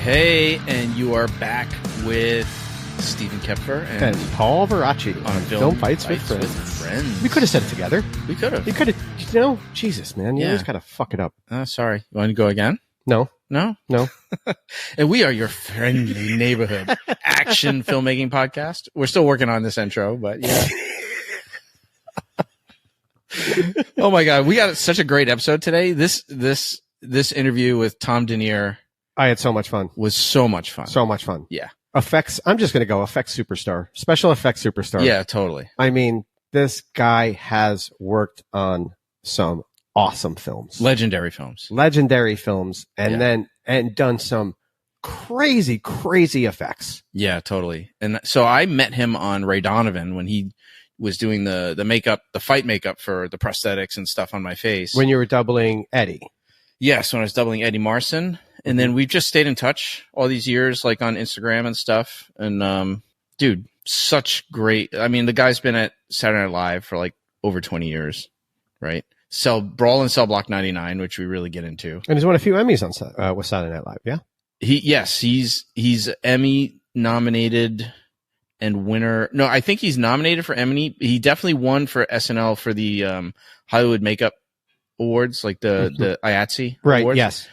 Hey, and you are back with Stephen Kepfer and Paul Veracci on Film Fights with Friends. We could have said it together. We could have. You could have, Jesus, man. You always got to fuck it up. Sorry. You want to go again? No. And we are your friendly neighborhood action filmmaking podcast. We're still working on this intro, but yeah. Oh my God. We got such a great episode today. This interview with Tom Denier. I had so much fun. Was so much fun. So much fun. Yeah. Effects. I'm just going to go effects superstar. Special effects superstar. Yeah, totally. I mean, this guy has worked on some awesome films. Legendary films. And done some crazy effects. Yeah, totally. And so I met him on Ray Donovan when he was doing the makeup, the fight makeup for the prosthetics and stuff on my face. When you were doubling Eddie. Yes, when I was doubling Eddie Marson. And then we've just stayed in touch all these years, like on Instagram and stuff. And, dude, such great. I mean, the guy's been at Saturday Night Live for like over 20 years, right? Brawl and Cell Block 99, which we really get into. And he's won a few Emmys on with Saturday Night Live, yeah? He's Emmy nominated and winner. No, I think he's nominated for Emmy. He definitely won for SNL for the Hollywood Makeup Awards, like the IATSE right, Awards. Yes.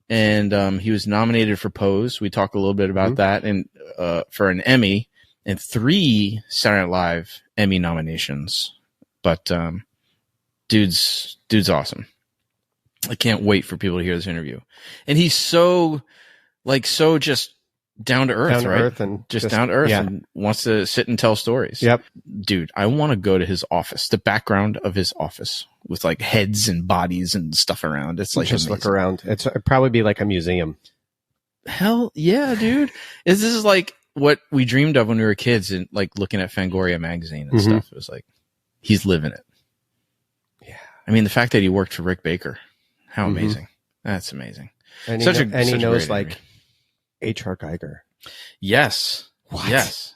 And he was nominated for Pose. We talked a little bit about that, and for an Emmy, and 3 Saturday Night Live Emmy nominations. But dude's awesome. I can't wait for people to hear this interview. And he's so just down to earth, right? And just down to earth, and wants to sit and tell stories. Yep. Dude, I want to go to his office, the background of his office with like heads and bodies and stuff around. It's like just amazing. Look around. It'd probably be like a museum. Hell yeah, dude. This is like what we dreamed of when we were kids and like looking at Fangoria magazine and stuff. It was like, he's living it. Yeah. I mean, the fact that he worked for Rick Baker, how amazing. That's amazing. And he knows like H.R. Geiger. Yes. What? Yes.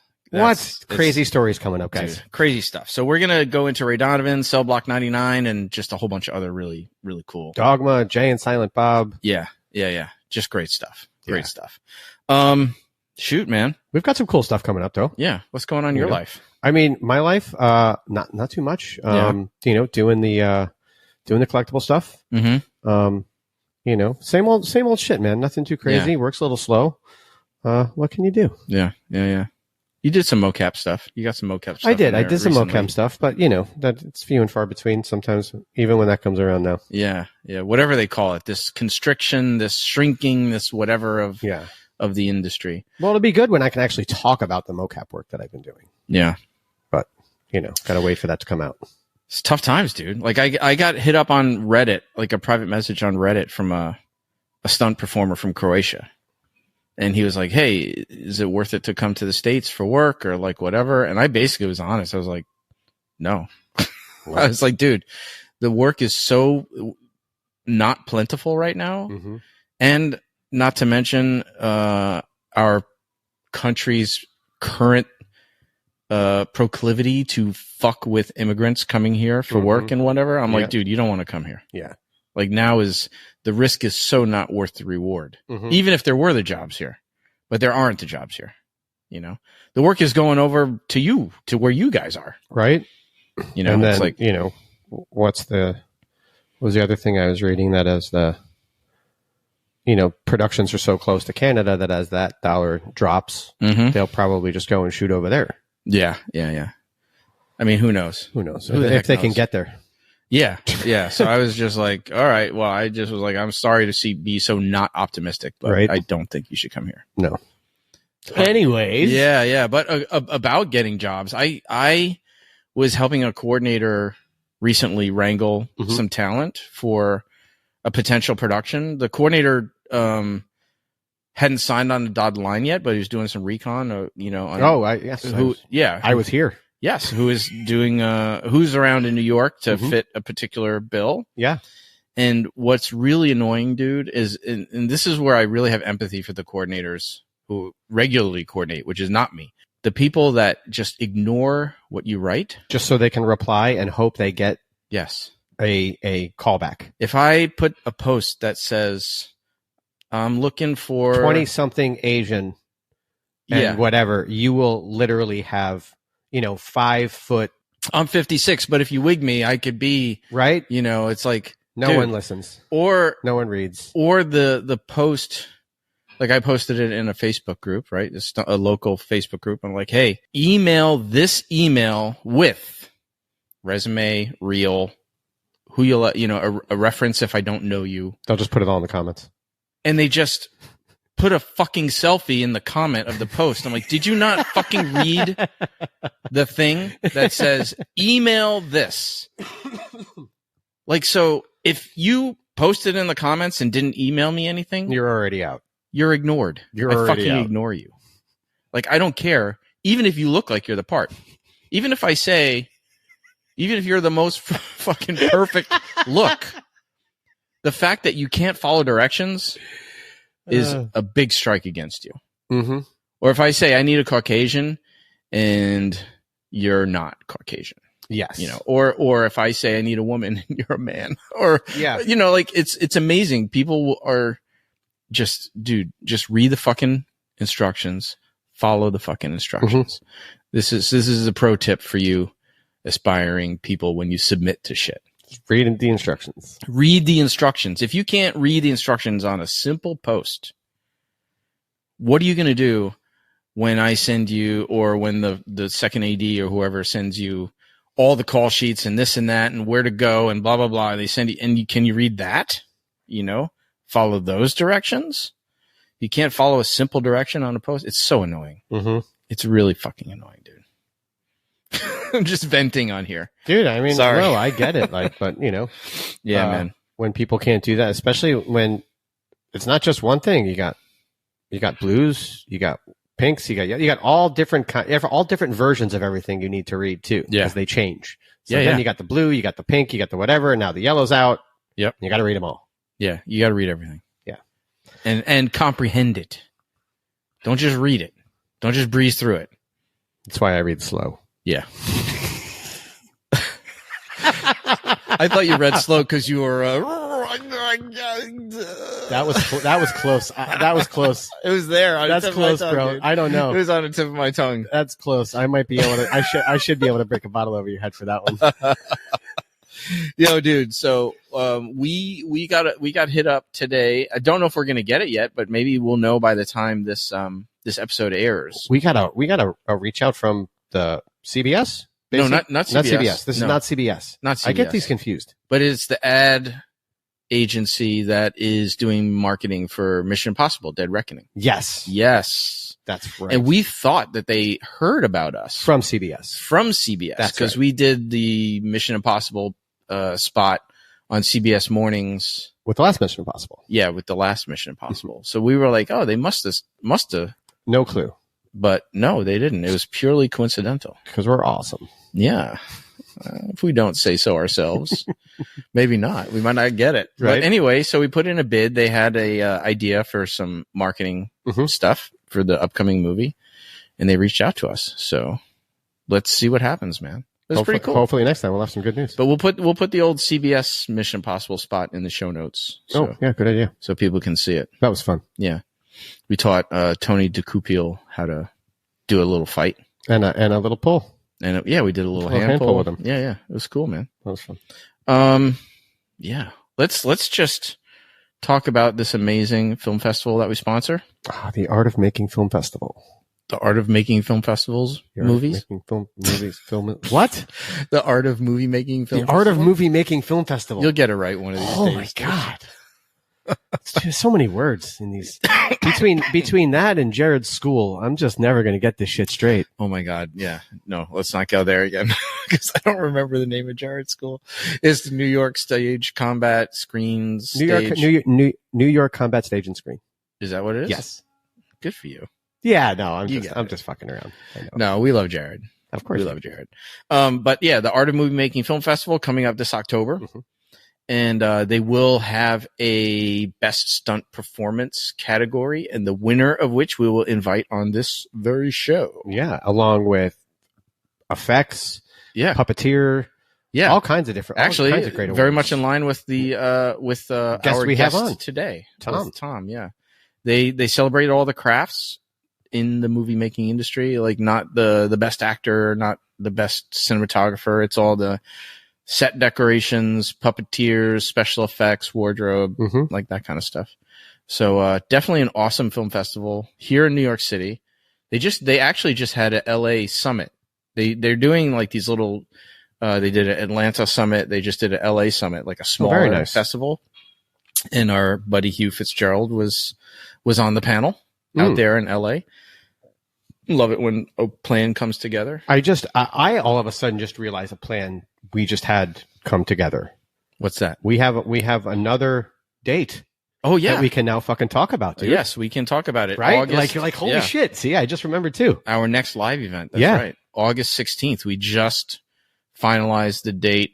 Crazy stories coming up, guys. Dude, crazy stuff. So we're going to go into Ray Donovan, Cell Block 99, and just a whole bunch of other really, really cool. Dogma, Jay and Silent Bob. Yeah. Just great stuff. Great stuff. Shoot, man. We've got some cool stuff coming up, though. Yeah. What's going on in your life? I mean, my life, not too much. Doing the collectible stuff. Mm-hmm. Same old shit, man. Nothing too crazy. Works a little slow. What can you do? Yeah. You did some mocap stuff. You got some mocap stuff. I did some mocap stuff, but that it's few and far between sometimes, even when that comes around now. Yeah. Whatever they call it, this constriction, this shrinking, this whatever of the industry. Well, it'll be good when I can actually talk about the mocap work that I've been doing. Yeah. But, gotta wait for that to come out. It's tough times, dude. Like I got hit up on Reddit, like a private message on Reddit from a stunt performer from Croatia. And he was like, hey, is it worth it to come to the States for work or like whatever? And I basically was honest. I was like, no. I was like, dude, the work is so not plentiful right now. Mm-hmm. And not to mention our country's current proclivity to fuck with immigrants coming here for work and whatever. I'm like, dude, you don't want to come here. Yeah. Like the risk is so not worth the reward, even if there were the jobs here, but there aren't the jobs here. The work is going over to where you guys are. Right. And then, it's like, what was the other thing I was reading that as productions are so close to Canada that as that dollar drops, they'll probably just go and shoot over there. Yeah. I mean, who knows? If they can get there. Yeah. So I was just like, all right. Well, I just was like, I'm sorry to be so not optimistic, but I don't think you should come here. No. Anyways. Yeah. But about getting jobs, I was helping a coordinator recently wrangle some talent for a potential production. The coordinator hadn't signed on the dotted line yet, but he was doing some recon. I was here. Yes, who is doing who's around in New York to fit a particular bill. Yeah. And what's really annoying, dude, is and this is where I really have empathy for the coordinators who regularly coordinate, which is not me. The people that just ignore what you write just so they can reply and hope they get a callback. If I put a post that says I'm looking for 20-something Asian and Yeah. whatever, you will literally have, 5 foot, I'm 56, but if you wig me, I could be, right? it's like No dude, one listens. or No one reads. or the post, like I posted it in a Facebook group, right? It's a local Facebook group. I'm like, hey, email this email with resume, reel, who you'll let, a reference if I don't know you. They'll just put it all in the comments. And they just put a fucking selfie in the comment of the post. I'm like, did you not fucking read the thing that says email this? Like, so if you posted in the comments and didn't email me anything, You're already out. you're ignored. You're I already fucking out. ignore you. Like, I don't care. Even if you look like you're the part. Even if you're the most fucking perfect look, the fact that you can't follow directions is a big strike against you. Mm-hmm. Or if I say I need a Caucasian and you're not Caucasian, Yes. or if I say I need a woman and you're a man, or, Yeah. like it's amazing. People are just read the fucking instructions, follow the fucking instructions. Mm-hmm. This is a pro tip for you aspiring people when you submit to shit. Just read the instructions. Read the instructions. If you can't read the instructions on a simple post, what are you going to do when I send you, or when the second AD or whoever sends you all the call sheets and this and that and where to go and blah, blah, blah. They send you, and can you read that? Follow those directions. You can't follow a simple direction on a post. It's so annoying. Mm-hmm. It's really fucking annoying, dude. I'm just venting on here. Dude, I mean, Sorry. no, I get it. But Yeah, man. when people can't do that, especially when it's not just one thing. You got blues, you got pinks, you got all different all different versions of everything you need to read too. Yeah. Because they change. So Yeah, then yeah. you got the blue, you got the pink, you got the whatever, and now the yellow's out. Yep. You got to read them all. Yeah, you got to read everything. Yeah. And comprehend it. Don't just read it. Don't just breeze through it. That's why I read slow. Yeah. I thought you read slow because you were. That was close. That was close. It was there. On That's the tip of my close, tongue, bro. dude. I don't know. It was on the tip of my tongue. That's close. I might be able to. I should be able to break a bottle over your head for that one. Yo, dude. So we got hit up today. I don't know if we're gonna get it yet, but maybe we'll know by the time this episode airs. We got a reach out from the CBS. No, Basically? not CBS. Not CBS. This No, is not CBS. not CBS. I get these confused. But it's the ad agency that is doing marketing for Mission Impossible: Dead Reckoning. Yes, Yes. that's right. And we thought that they heard about us from CBS. from CBS That's because right. we did the Mission Impossible spot on CBS mornings. With the last Mission Impossible. Yeah, with the last Mission Impossible. So we were like, oh, they must have, No clue. but no, they didn't. It was purely coincidental. Because we're awesome. Yeah. If we don't say so ourselves, maybe not. We might not get it. Right. But anyway, so we put in a bid. They had a idea for some marketing Mhm. stuff for the upcoming movie, and they reached out to us. So let's see what happens, man. That's pretty cool. Hopefully next time we'll have some good news. But we'll put the old CBS Mission Impossible spot in the show notes, so yeah, good idea. so people can see it. That was fun. Yeah, we taught Tony DeCoupiel how to do a little fight, And a little pull. and we did a little hand hand pull pull with him. Yeah, it was cool, man. That was fun. Yeah. Let's just talk about this amazing film festival that we sponsor. The Art of Making Film Festival. The Art of Making Film Festivals, The Art of movies. Making film. What? The Art of Movie Making Film. The Art of Festival? Movie Making Film Festival. You'll get it right one of these Oh days. my god! There's so many words in these. Between that and Jared's school, I'm just never going to get this shit straight. Oh my god. Yeah. No, let's not go there again because I don't remember the name of Jared's school. It's the New York Stage Combat Screen Stage. New York Combat Stage and Screen. Is that what it is? Yes. Good for you. Yeah. No, I'm You just got it. fucking around. I know. No, we love Jared. Of course. We love Jared. But yeah, the Art of Movie Making Film Festival coming up this October. Mhm. And they will have a best stunt performance category, and the winner of which we will invite on this very show. Yeah, along with effects, Yeah. puppeteer, Yeah. all kinds of different. all Actually, kinds of great very awards. much in line with the our we have guest on. today, Tom. with Tom. Yeah, They celebrate all the crafts in the movie making industry, like not the best actor, not the best cinematographer. It's all the set decorations, puppeteers, special effects, wardrobe, like that kind of stuff. So definitely an awesome film festival here in New York City. They actually just had a LA summit. They're doing like these little they did an Atlanta summit, they just did a LA summit, like a smaller festival. And our buddy Hugh Fitzgerald was on the panel out there in LA. Love it when a plan comes together. I all of a sudden just realized a plan we just had come together. What's that? We have another date. Oh yeah, that we can now fucking talk about, dude. Yes, we can talk about it. Right? August, like holy shit. See, I just remembered too. Our next live event. That's right. August 16th. We just finalized the date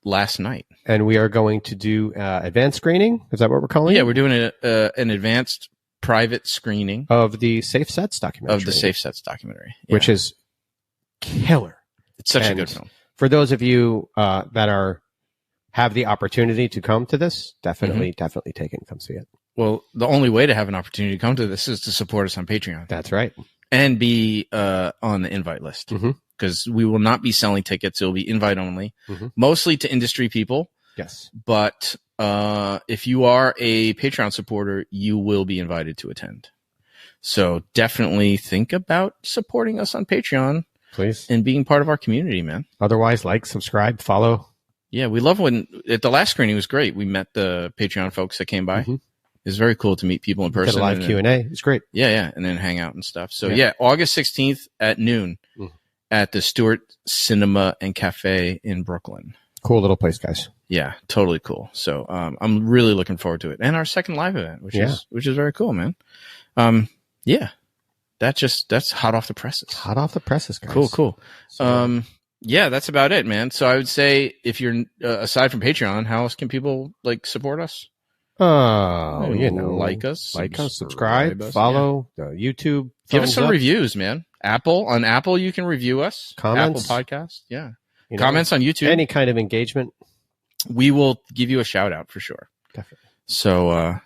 last night. And we are going to do advanced screening. Is that what we're calling it? Yeah, we're doing an advanced private screening of the Safe Sets documentary. Which is killer. It's such a good film. For those of you that have the opportunity to come to this, definitely take it and come see it. Well, the only way to have an opportunity to come to this is to support us on Patreon. That's right. And be on the invite list. Because we will not be selling tickets. It will be invite only. Mostly to industry people. Yes. But if you are a Patreon supporter, you will be invited to attend. So definitely think about supporting us on Patreon. Please. And being part of our community, man. Otherwise, like, subscribe, follow. Yeah, we love when at the last screening was great. We met the Patreon folks that came by. It was very cool to meet people in person. Did a live Q&A. It's great. Yeah, and then hang out and stuff. So yeah, August 16th at noon at the Stewart Cinema and Cafe in Brooklyn. Cool little place, guys. Yeah, totally cool. So I'm really looking forward to it. And our second live event, which is very cool, man. That's hot off the presses. Hot off the presses, guys. Cool. So, yeah, that's about it, man. So I would say if you're aside from Patreon, how else can people like support us? Like us, subscribe, follow the YouTube. Give us some reviews, man. On Apple, you can review us. Comments, Apple Podcast, comments on YouTube. Any kind of engagement, we will give you a shout out for sure. Definitely. So,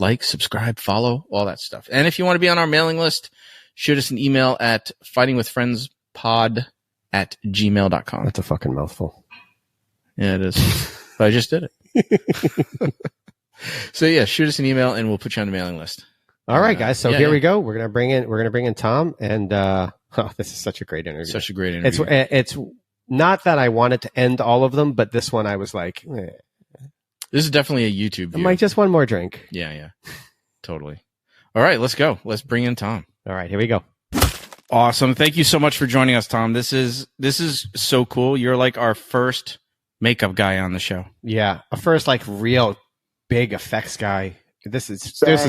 like, subscribe, follow, all that stuff. And if you want to be on our mailing list, shoot us an email at fightingwithfriendspod@gmail.com. That's a fucking mouthful. Yeah, it is. I just did it. So yeah, shoot us an email and we'll put you on the mailing list. All right, guys. So here we go. We're gonna bring in Tom, and this is such a great interview. Such a great interview. It's not that I wanted to end all of them, but this one I was like, this is definitely a YouTube view. Mike, just one more drink. Yeah, totally. All right, let's go. Let's bring in Tom. All right, here we go. Awesome. Thank you so much for joining us, Tom. This is so cool. You're like our first makeup guy on the show. Yeah, a first like real big effects guy. This is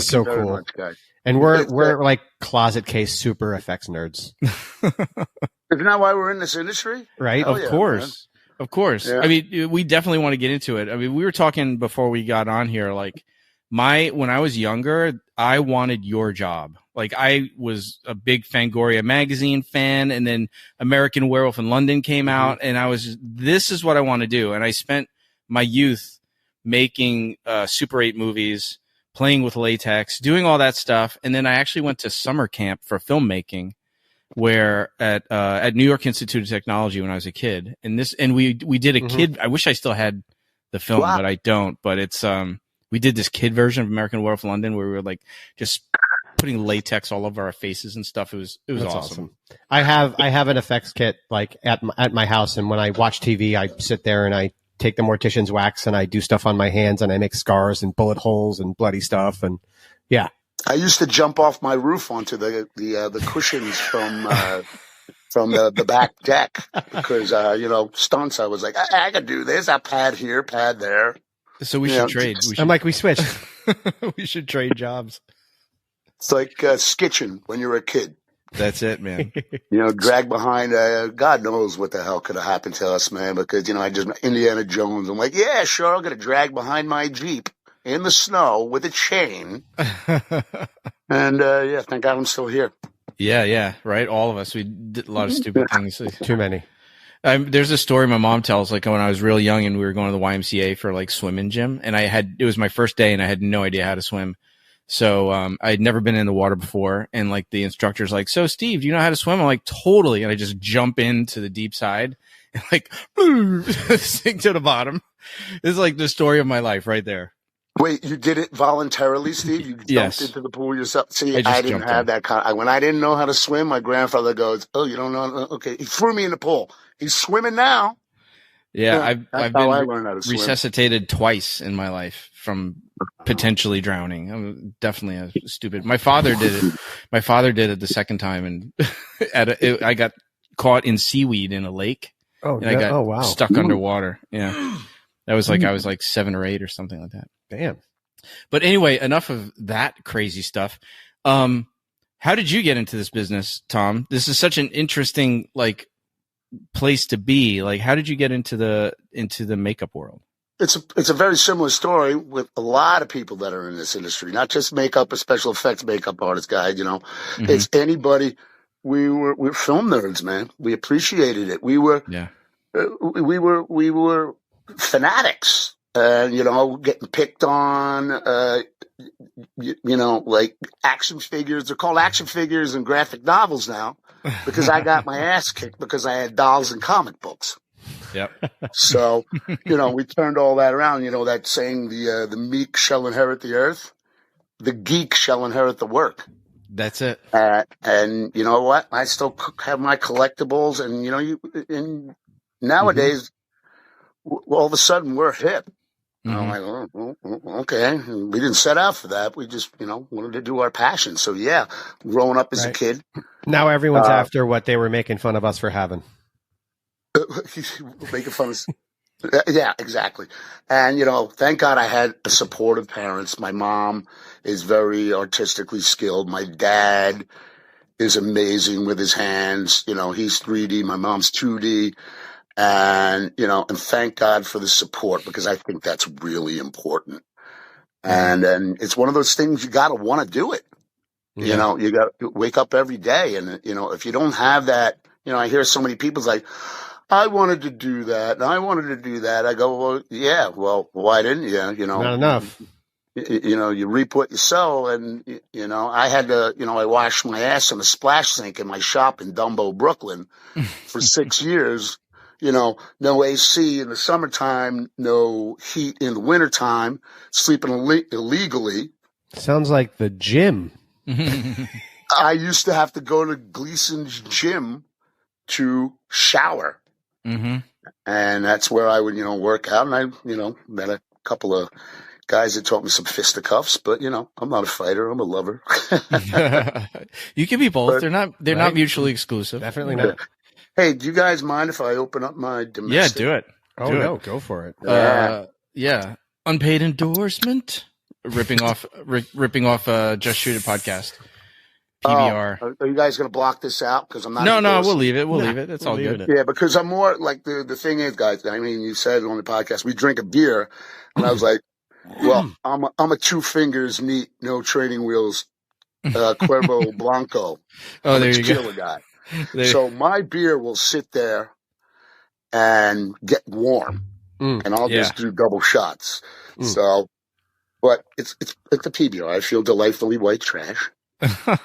so cool. Much, guys. And we're like closet case super effects nerds. Isn't that why we're in this industry? Right? Of course. Man. Of course. Yeah. I mean, we definitely want to get into it. I mean, we were talking before we got on here, like when I was younger, I wanted your job. Like I was a big Fangoria magazine fan, and then American Werewolf in London came out, and this is what I want to do. And I spent my youth making Super 8 movies, playing with latex, doing all that stuff. And then I actually went to summer camp for filmmaking where at New York Institute of Technology when I was a kid. And we did a kid, I wish I still had the film, but I don't, but it's, we did this kid version of American Werewolf in London where we were like just putting latex all over our faces and stuff. It was awesome. I have an effects kit like at my house. And when I watch TV, I sit there and I take the mortician's wax and I do stuff on my hands and I make scars and bullet holes and bloody stuff. And yeah, I used to jump off my roof onto the cushions from the back deck because stunts. I was like, I could do this. I pad here, pad there. So we should trade. We switched. We should trade jobs. It's like skitching when you're a kid. That's it, man. Drag behind, God knows what the hell could have happened to us, man, because, I just, Indiana Jones, I'm like, yeah, sure, I'm going to drag behind my Jeep in the snow with a chain. And, thank God I'm still here. Yeah, right? All of us. We did a lot of stupid things. Too many. There's a story my mom tells, like when I was real young and we were going to the YMCA for like swimming gym, and it was my first day and I had no idea how to swim. So I'd never been in the water before, and like the instructor's like, "So Steve, do you know how to swim?" I'm like, "Totally," and I just jump into the deep side and like sink to the bottom. It's like the story of my life right there. Wait, you did it voluntarily, Steve? You jumped Yes. into the pool yourself? See, I just I didn't jumped have in. that kind. When I didn't know how to swim, my grandfather goes, "Oh, you don't know? Okay." He threw me in the pool. He's swimming now. Yeah, That's I've how I been learned how to swim. resuscitated twice in my life from potentially drowning. I'm definitely a stupid. My father did it. My father did it the second time, and I got caught in seaweed in a lake, Oh, and I got wow. stuck underwater. Yeah, that was like I was like 7 or 8 or something like that. Damn. But anyway, enough of that crazy stuff. How did you get into this business, Tom? This is such an interesting like place to be. Like, how did you get into the makeup world? It's a very similar story with a lot of people that are in this industry, not just makeup or special effects makeup artist guy. You know, it's anybody. We're film nerds, man. We appreciated it. We were fanatics, you know, getting picked on. You know, like action figures. They're called action figures in graphic novels now because I got my ass kicked because I had dolls and comic books. Yep. So, you know, we turned all that around. You know, that saying, the meek shall inherit the earth, the geek shall inherit the work. That's it. And you know what? I still have my collectibles, and you know, and nowadays, all of a sudden, we're hip. I'm like, oh, okay. We didn't set out for that. We just, you know, wanted to do our passion. So yeah, growing up as a kid. Now everyone's after what they were making fun of us for having. Making fun of. Yeah, exactly. And, you know, thank God I had supportive parents. My mom is very artistically skilled. My dad is amazing with his hands. You know, he's 3D. My mom's 2D. And, you know, and thank God for the support, because I think that's really important. And it's one of those things you got to want to do it. You know, you got to wake up every day. And, you know, if you don't have that, you know, I hear so many people's like, I wanted to do that, and I wanted to do that. I go, well, yeah, well, why didn't you? You know, not enough. You know, you reap what you sow, and you know, I had to, you know, I washed my ass in a splash sink in my shop in Dumbo, Brooklyn, for 6 years. You know, no AC in the summertime, no heat in the wintertime, sleeping illegally. Sounds like the gym. I used to have to go to Gleason's gym to shower. And that's where I would, you know, work out. And I, you know, met a couple of guys that taught me some fisticuffs, but you know, I'm not a fighter. I'm a lover. You can be both. But, they're not mutually exclusive. Definitely not. Hey, do you guys mind if I open up my domestic? Yeah, do it. Oh, Do no, it. go for it. Yeah. Unpaid endorsement. Ripping off Just Shoot It podcast. PBR. Are you guys going to block this out? Because I'm not. No, we'll leave it. We'll leave it. It's all good. Yeah, because I'm more like the thing is, guys. I mean, you said on the podcast we drink a beer, and I was like, well, I'm a 2 fingers neat, no training wheels, Cuervo Blanco. Oh, I'm there a you go. tequila guy. So my beer will sit there and get warm, and I'll just do double shots. So, but it's a PBR. I feel delightfully white trash. There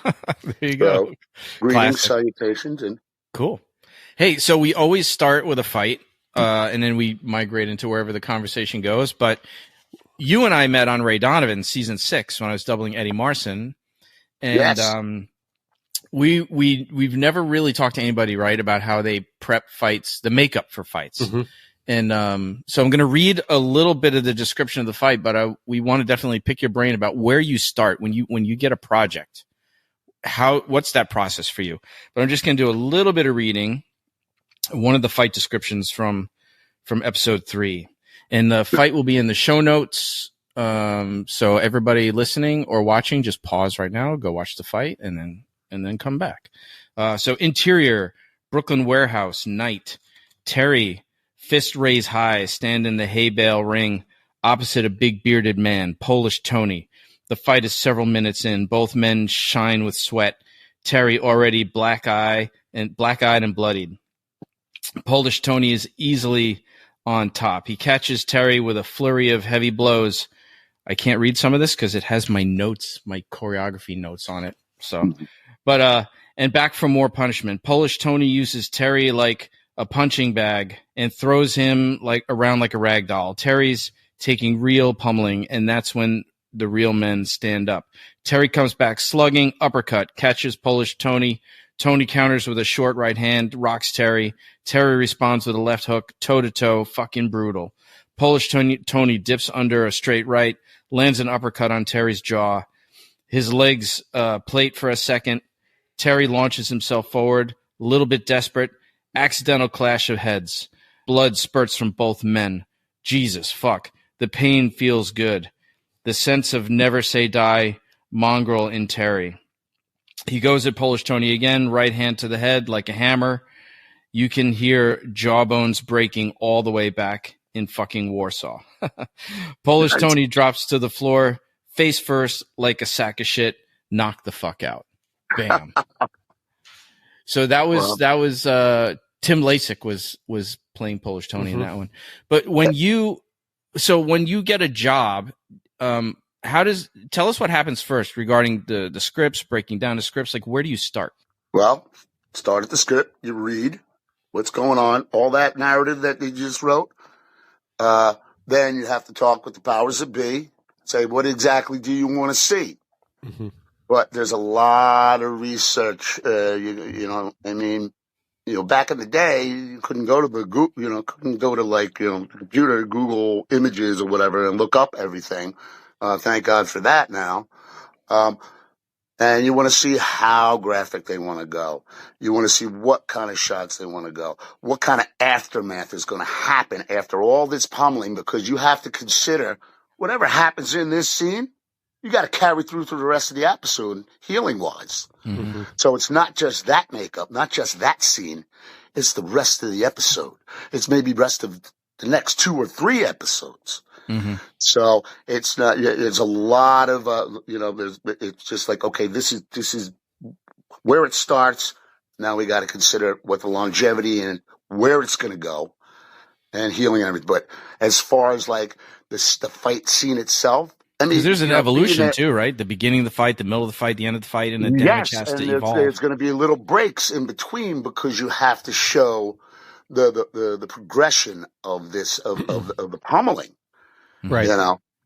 you go. Greetings, salutations, and cool. Hey, so we always start with a fight, and then we migrate into wherever the conversation goes. But you and I met on Ray Donovan season 6 when I was doubling Eddie Marson, and we've never really talked to anybody, right, about how they prep fights, the makeup for fights. And so I'm going to read a little bit of the description of the fight, but we want to definitely pick your brain about where you start when you get a project. What's that process for you? But I'm just going to do a little bit of reading one of the fight descriptions from episode 3, and the fight will be in the show notes. So everybody listening or watching, just pause right now, go watch the fight, and then come back. So interior, Brooklyn warehouse, night, Terry, fist raised high, stand in the hay bale ring, opposite a big bearded man, Polish Tony. The fight is several minutes in. Both men shine with sweat. Terry already black-eyed and bloodied. Polish Tony is easily on top. He catches Terry with a flurry of heavy blows. I can't read some of this because it has my notes, my choreography notes on it. So, but and back for more punishment. Polish Tony uses Terry like a punching bag and throws him like around like a rag doll. Terry's taking real pummeling, and that's when the real men stand up. Terry comes back slugging, uppercut, catches Polish Tony. Tony counters with a short right hand, rocks Terry. Terry responds with a left hook, toe-to-toe, fucking brutal. Polish Tony dips under a straight right, lands an uppercut on Terry's jaw. His legs plate for a second. Terry launches himself forward, a little bit desperate. Accidental clash of heads. Blood spurts from both men. Jesus, fuck. The pain feels good. The sense of never say die, mongrel in Terry. He goes at Polish Tony again, right hand to the head like a hammer. You can hear jawbones breaking all the way back in fucking Warsaw. Polish Tony drops to the floor, face first like a sack of shit, knocked the fuck out. Bam. So that was Tim Lasik was playing Polish Tony in that one. But when you get a job, tell us what happens first regarding the scripts, breaking down the scripts. Like, where do you start? Well, start at the script. You read what's going on, all that narrative that you just wrote. Then you have to talk with the powers that be, say, what exactly do you want to see? Mm-hmm. But there's a lot of research. Back in the day, you couldn't go to the computer, Google Images or whatever, and look up everything. Thank God for that now. And you want to see how graphic they want to go. You want to see what kind of shots they want to go. What kind of aftermath is going to happen after all this pummeling, because you have to consider whatever happens in this scene, you got to carry through to the rest of the episode, healing-wise. Mm-hmm. So it's not just that makeup, not just that scene. It's the rest of the episode. It's maybe rest of the next 2 or 3 episodes. Mm-hmm. So it's not. There's a lot of it's just like, okay, this is where it starts. Now we got to consider what the longevity and where it's going to go, and healing and everything. But as far as like the fight scene itself, I mean, there's an evolution too, right? The beginning of the fight, the middle of the fight, the end of the fight, and the damage has to evolve. There's going to be little breaks in between because you have to show the progression of this of the pummeling. Right.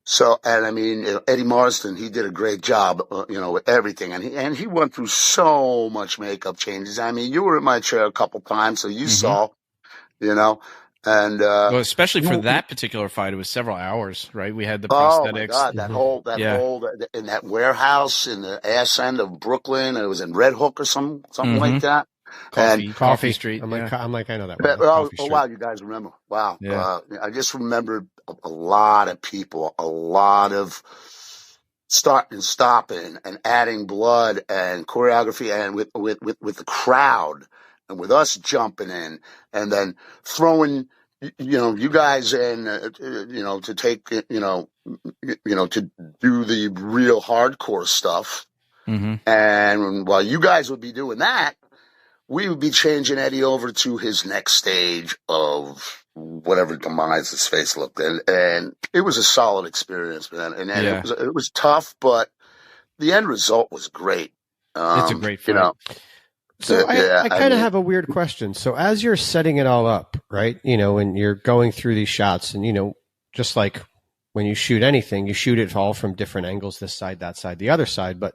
So, and I mean, Eddie Marsden, he did a great job, with everything. And he went through so much makeup changes. I mean, you were in my chair a couple times, so you saw, and, well, especially for that particular fight, it was several hours, right? We had the prosthetics. Oh my God, that whole, in that warehouse in the ass end of Brooklyn, it was in Red Hook or something like that. Coffee Street. I'm like, I know that. Oh, wow, you guys remember? Wow. Yeah. I just remembered a lot of people, a lot of starting and stopping and adding blood and choreography, and with the crowd and with us jumping in and then throwing, you guys in, to take, to do the real hardcore stuff. Mm-hmm. And while you guys would be doing that, we would be changing Eddie over to his next stage of whatever demise his face looked. And it was a solid experience, man. And it was tough, but the end result was great. It's a great fight. So I kind of have a weird question. So as you're setting it all up, right, and you're going through these shots and, just like when you shoot anything, you shoot it all from different angles, this side, that side, the other side. But,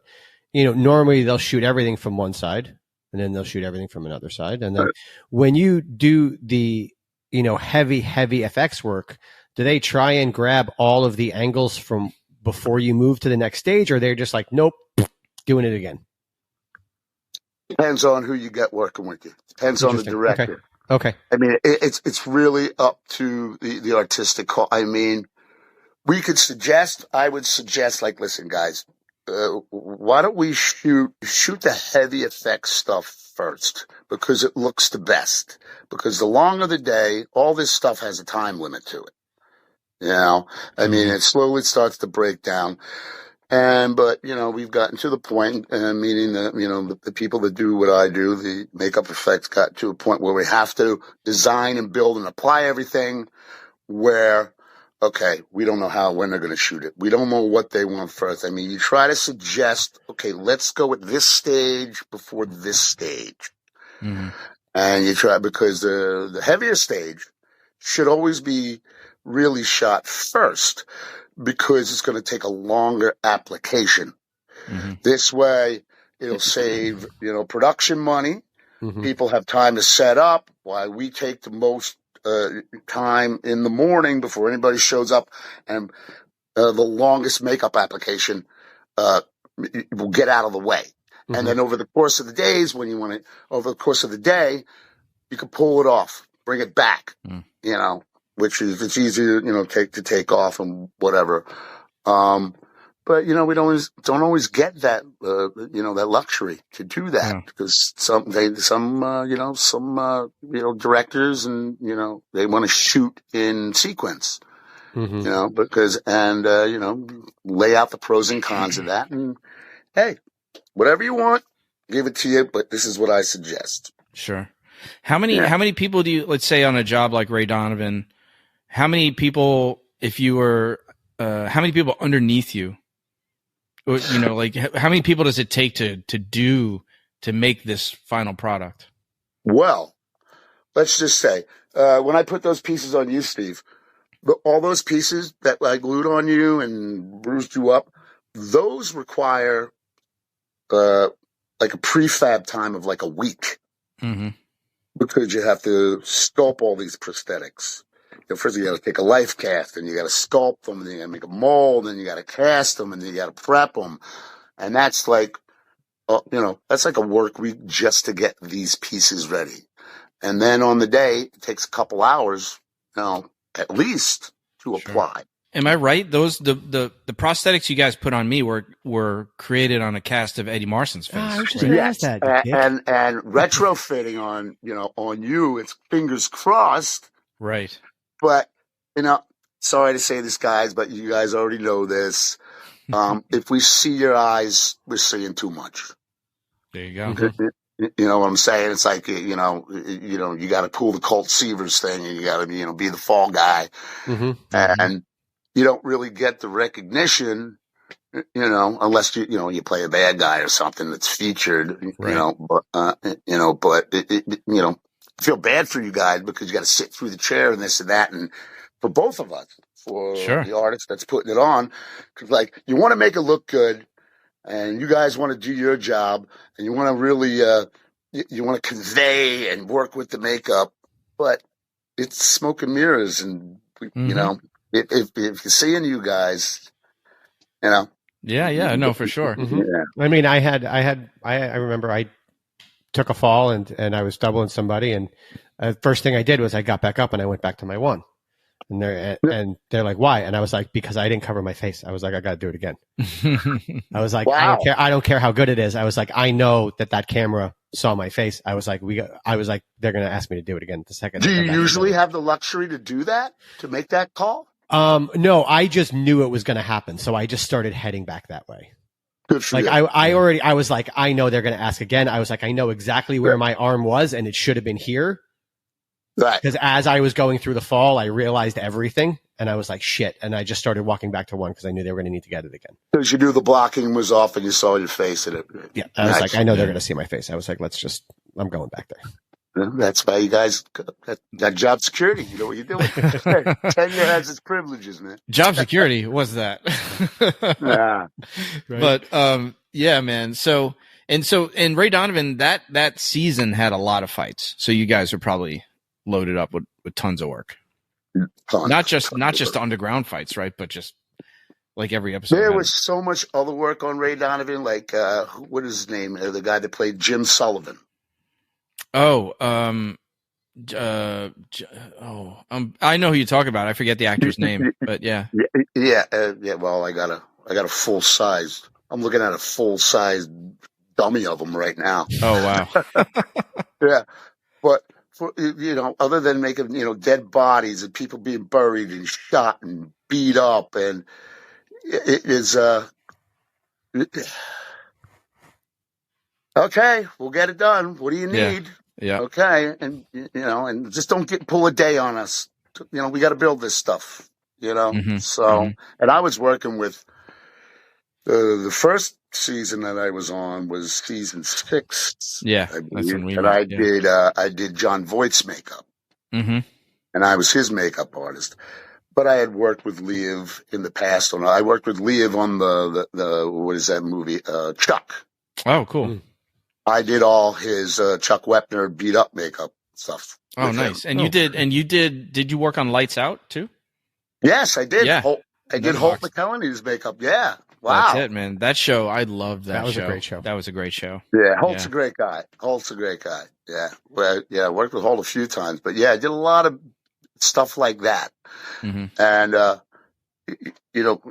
normally they'll shoot everything from one side, and then they'll shoot everything from another side. And then when you do the, heavy FX work, do they try and grab all of the angles from before you move to the next stage, or they're just like, nope, doing it again? Depends on who you get working with you. Depends on the director. Okay. I mean, it's really up to the artistic call. I mean, I would suggest, like, listen, guys, why don't we shoot the heavy effects stuff first, because it looks the best. Because the longer the day, all this stuff has a time limit to it. I mean, it slowly starts to break down. But we've gotten to the point, meaning that, the people that do what I do, the makeup effects, got to a point where we have to design and build and apply everything where, okay, we don't know when they're going to shoot it. We don't know what they want first. I mean, you try to suggest, okay, let's go at this stage before this stage. Mm-hmm. And you try, because the heavier stage should always be really shot first, because it's going to take a longer application. Mm-hmm. This way, it'll save, production money. Mm-hmm. People have time to set up, while we take the most time in the morning before anybody shows up, and the longest makeup application will get out of the way. Mm-hmm. And then over the course of the days, over the course of the day, you can pull it off, bring it back, which is, it's easier, to take off and whatever. But we don't always get that, that luxury to do that, because some directors and, they want to shoot in sequence, Mm-hmm. lay out the pros and cons of that. And hey, whatever you want, give it to you. But this is what I suggest. Sure. How many people do you, let's say on a job like Ray Donovan, how many people, if you were, how many people underneath you, like how many people does it take to make this final product? Well, let's just say, when I put those pieces on you, Steve, all those pieces that I glued on you and bruised you up, those require, like a prefab time of like a week. Mm-hmm. Because you have to sculpt all these prosthetics. First you got to take a life cast, and you got to sculpt them, and then you got to make a mold, and you got to cast them, and then you got to prep them. And that's like, that's like a work week just to get these pieces ready. And then on the day, it takes a couple hours, at least to apply. Am I right? Those the prosthetics you guys put on me were created on a cast of Eddie Marcin's face. I was just gonna ask that. And retrofitting on you, it's fingers crossed. Right. But sorry to say this, guys, but you guys already know this. If we see your eyes, we're seeing too much. There you go. You know what I'm saying? It's like, you got to pull the Colt Seavers thing, and you got to, be the fall guy. Mm-hmm. And you don't really get the recognition, unless you play a bad guy or something that's featured, right. But feel bad for you guys, because you got to sit through the chair and this and that. And for both of us, for the artist that's putting it on, 'cause like, you want to make it look good, and you guys want to do your job, and you want to really, you want to convey and work with the makeup, but it's smoke and mirrors. And, if you're seeing you guys, Yeah, no, for sure. Mm-hmm. Yeah. I mean, I remember I took a fall and I was doubling somebody, and first thing I did was I got back up and I went back to my one. And they're like, why? And I was like, because I didn't cover my face. I was like, I got to do it again. I was like, wow. I don't care how good it is. I was like, I know that camera saw my face. I was like, they're going to ask me to do it again the second. Do you usually have the luxury to do that, to make that call? No, I just knew it was going to happen. So I just started heading back that way. Good for you. I was like, I know they're going to ask again. I was like, I know exactly where my arm was, and it should have been here. Right. Because as I was going through the fall, I realized everything, and I was like, shit. And I just started walking back to one because I knew they were going to need to get it again. Because you knew the blocking was off and you saw your face in it. Yeah. I was like, I know they're going to see my face. I was like, I'm going back there. That's why you guys got job security. You know what you're doing. Tenure has its privileges, man. Job security was that. Yeah. Right. But yeah, man. So Ray Donovan, that season had a lot of fights. So you guys are probably loaded up with tons of work. Not just underground fights, right? But just like every episode. There was so much other work on Ray Donovan. Like what is his name? The guy that played Jim Sullivan. I know who you talk about. I forget the actor's name, but yeah. Well, I got a full size. I'm looking at a full size dummy of them right now. Oh wow. Yeah, but for other than making dead bodies and people being buried and shot and beat up, and it is okay. We'll get it done. What do you need? Yeah. Okay, and and just don't pull a day on us. We got to build this stuff. you know? Mhm, So, mhm. and I was working with the first season that I was on was season 6, Yeah, I that's believe. when we And met. Yeah. I did John Voight's makeup Hmm. and I was his makeup artist. But I had worked with Liev in the past. I worked with Liev on the what is that movie? Chuck. Oh, cool. Mm. I did all his Chuck Wepner beat up makeup stuff Oh, with him. nice. And did you work on Lights Out too? Yes, I did. Yeah. I did Holt McCallany's makeup. Yeah. That's Wow. it, man. That show, I loved that show. That was a great show. That was a great show. Yeah, Holt's Yeah. a great guy. Holt's a great guy. Yeah. Well, yeah, I worked with Holt a few times, but yeah, I did a lot of stuff like that. Hmm. And, you know,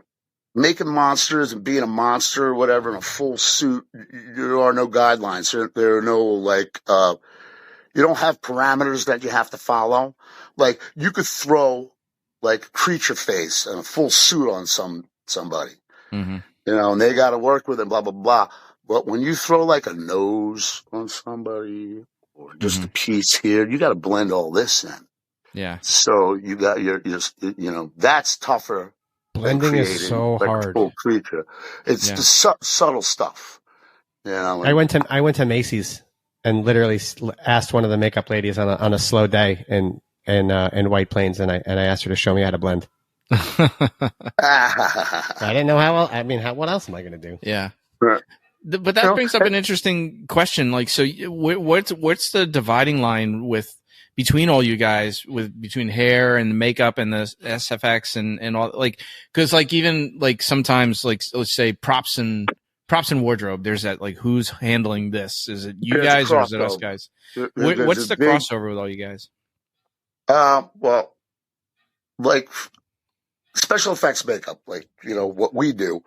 making monsters and being a monster or whatever in a full suit, there are no guidelines. There are no, like, you don't have parameters that you have to follow. Like, you could throw, like, creature face and a full suit on somebody, Hmm. you know, and they got to work with it, blah, blah, blah. But when you throw, like, a nose on somebody or just a piece here, you got to blend all this in. Yeah. So you got your, you know, that's tougher. Blending is so like hard. a full creature. It's the subtle stuff. You know, I went to Macy's and literally asked one of the makeup ladies on a slow day in White Plains, and I asked her to show me how to blend. I didn't know how. What else am I going to do? Yeah. Right. But that brings up an interesting question. Like, so what's the dividing line between all you guys, between hair and makeup and the SFX and all, like, cause like even like sometimes, like, let's say props and wardrobe, there's that, like, who's handling this? Is it you guys or is it us guys? What's the crossover with all you guys? Well, like special effects makeup, like, you know, what we do.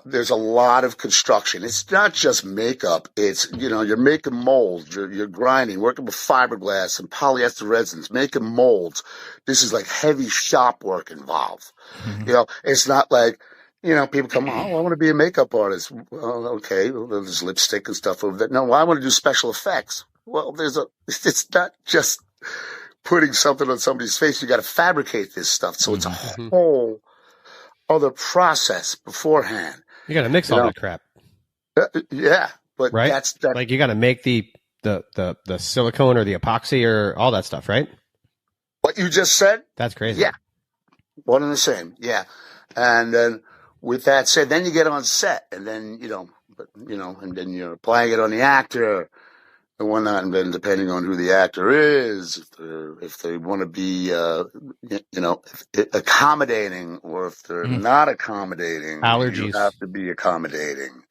There's a lot of construction. It's not just makeup. It's, you know, you're making molds, you're grinding, working with fiberglass and polyester resins, making molds. This is like heavy shop work involved. Mm-hmm. You know, it's not like, you know, people come, oh, I want to be a makeup artist. Well, okay, well, there's lipstick and stuff over there. No, well, I want to do special effects. Well, it's not just putting something on somebody's face. You got to fabricate this stuff. So it's a whole other process beforehand. You got to mix all that crap. Yeah, but right? That's that. Like you got to make the silicone or the epoxy or all that stuff, right? What you just said? That's crazy. Yeah, one and the same. Yeah, and then with that said, then you get on set, and then and then you're applying it on the actor and whatnot, and then depending on who the actor is, if they want to be, accommodating, or if they're not accommodating, allergies, you have to be accommodating.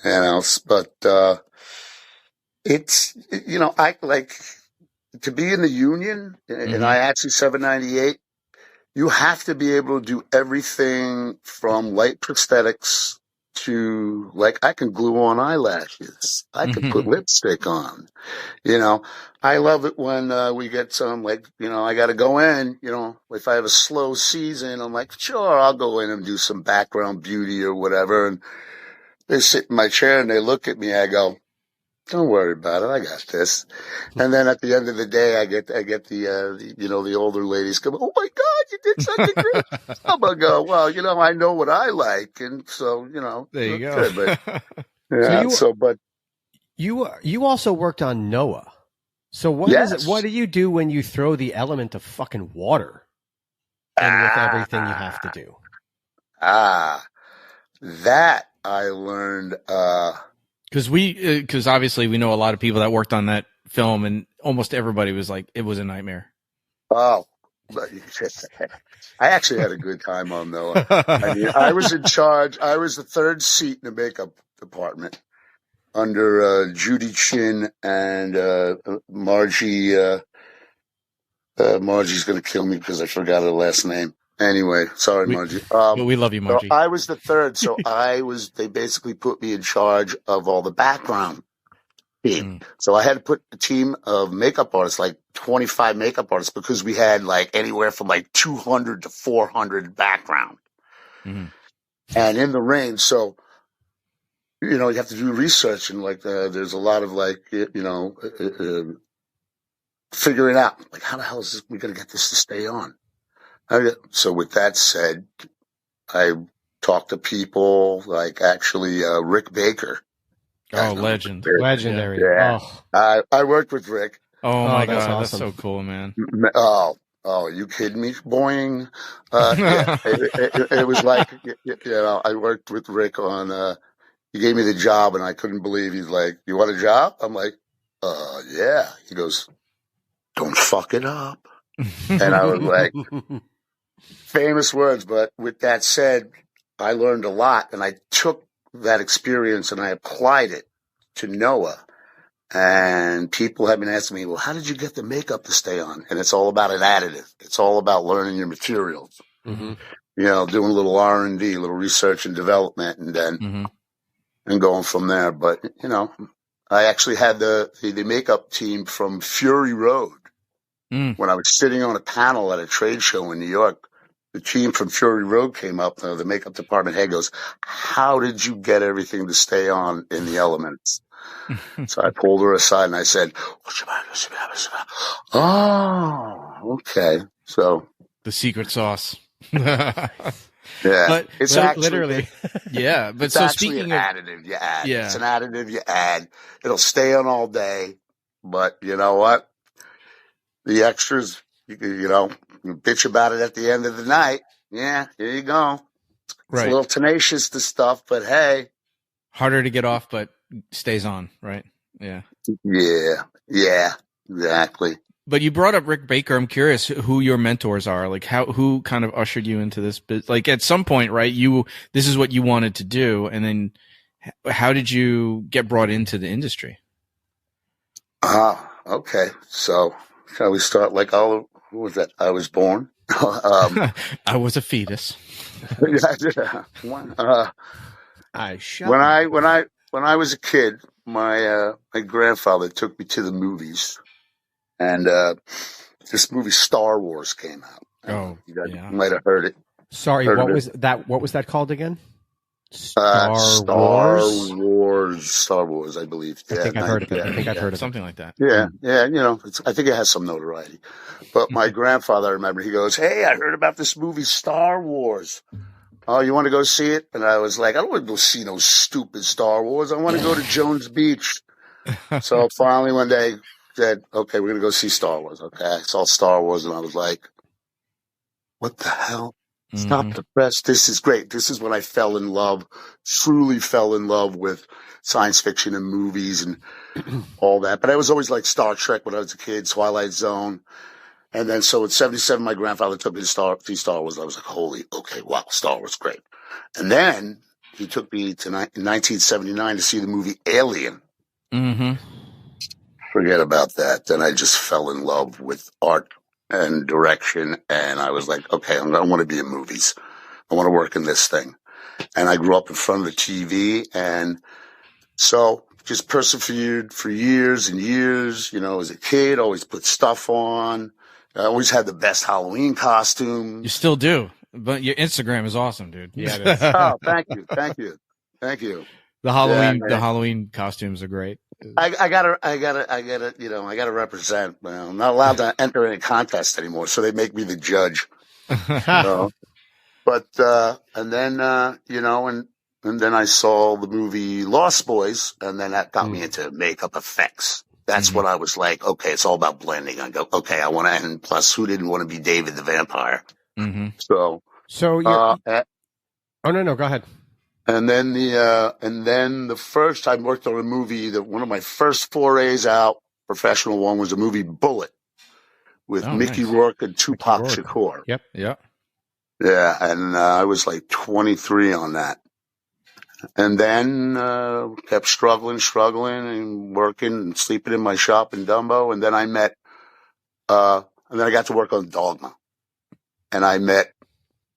But it's, I like to be in the union, and IATSE 798. You have to be able to do everything from light prosthetics to, like, I can glue on eyelashes. I can put lipstick on. I love it when we get some, like, I got to go in, if I have a slow season, I'm like, sure, I'll go in and do some background beauty or whatever. And they sit in my chair and they look at me. I go, don't worry about it. I got this. And then at the end of the day, I get the older ladies come, oh my God, you did such a great job. I go, well, I know what I like. And so, there you go. Good, but, yeah. You also worked on Noah. So what do you do when you throw the element of fucking water in with everything you have to do? That I learned, because obviously we know a lot of people that worked on that film, and almost everybody was like, it was a nightmare. Oh, I actually had a good time on Noah. I mean, I was in charge. I was the third seat in the makeup department under Judy Chin and Margie. Margie's going to kill me because I forgot her last name. Anyway, sorry, Margie. We love you, Margie. So I was the third, so they basically put me in charge of all the background team. So I had to put a team of makeup artists, like 25 makeup artists, because we had like anywhere from like 200 to 400 background. And in the range, so, you have to do research, and like, there's a lot of like, figuring out, like, how the hell is we going to get this to stay on? So with that said, I talked to people like actually Rick Baker. Oh, legend. Legendary. Yeah. Oh, I worked with Rick. Oh my that's God. That's awesome. so cool, man. Oh, you kidding me? Boing. Yeah, it was like, I worked with Rick on, he gave me the job and I couldn't believe he's like, you want a job? I'm like, yeah. He goes, don't fuck it up. And I was like, famous words. But with that said, I learned a lot and I took that experience and I applied it to Noah. And people have been asking me, well, how did you get the makeup to stay on? And it's all about an additive. It's all about learning your materials, mm-hmm. Doing a little R&D, a little research and development, and then and going from there. But, I actually had the makeup team from Fury Road. When I was sitting on a panel at a trade show in New York, the team from Fury Road came up. The makeup department head goes, how did you get everything to stay on in the elements? So I pulled her aside and I said, oh, okay. So the secret sauce. Yeah, but it's literally, yeah. But it's so actually speaking an of additive you add. Yeah. It's an additive you add. It'll stay on all day, but you know what? The extras, you bitch about it at the end of the night. Yeah, here you go. It's a little tenacious, the stuff, but hey, harder to get off, but stays on, right? Yeah. Yeah, exactly. But you brought up Rick Baker. I'm curious who your mentors are. Like who kind of ushered you into this business? Like at some point, right? This is what you wanted to do. And then how did you get brought into the industry? Okay. So shall we start like who was that? I was born. I was a fetus. When I was a kid, my grandfather took me to the movies, and this movie Star Wars came out. Oh, you guys might have heard it. Sorry, what was that called again? Star Wars, I believe. I think I've heard of it. I think I've heard of something like that. Yeah, I think it has some notoriety. But my grandfather, I remember, he goes, "Hey, I heard about this movie Star Wars. Oh, you want to go see it?" And I was like, "I don't want to go see no stupid Star Wars. I want to go to Jones Beach." So finally one day said, "Okay, we're going to go see Star Wars." Okay, I saw Star Wars and I was like, "What the hell? Stop the press. This is great." This is when I truly fell in love with science fiction and movies and all that. But I was always like Star Trek when I was a kid, Twilight Zone. And then so in 1977, my grandfather took me to see Star Wars. I was like, wow, Star Wars, great. And then he took me to 1979 to see the movie Alien. Forget about that. Then I just fell in love with art and direction. And I was like, okay, I want to be in movies. I want to work in this thing. And I grew up in front of the TV. And so just persevered for years and years, as a kid, always put stuff on. I always had the best Halloween costume. You still do, but your Instagram is awesome, dude. Yeah, it is. Oh, thank you. The Halloween costumes are great. I gotta represent. Well, I'm not allowed to enter any contest anymore, so they make me the judge. But and then and then I saw the movie Lost Boys, and then that got me into makeup effects. That's what I was like, okay, it's all about blending. I go, okay, I want to, and plus, who didn't want to be David the Vampire? So oh no, go ahead. And then the first time I worked on a movie, one of my first forays out, professional one, was a movie Bullet with Mickey Rourke and Tupac Shakur. Yep. Yeah, and I was like 23 on that. And then kept struggling and working and sleeping in my shop in Dumbo. And then I met, and then I got to work on Dogma. And I met,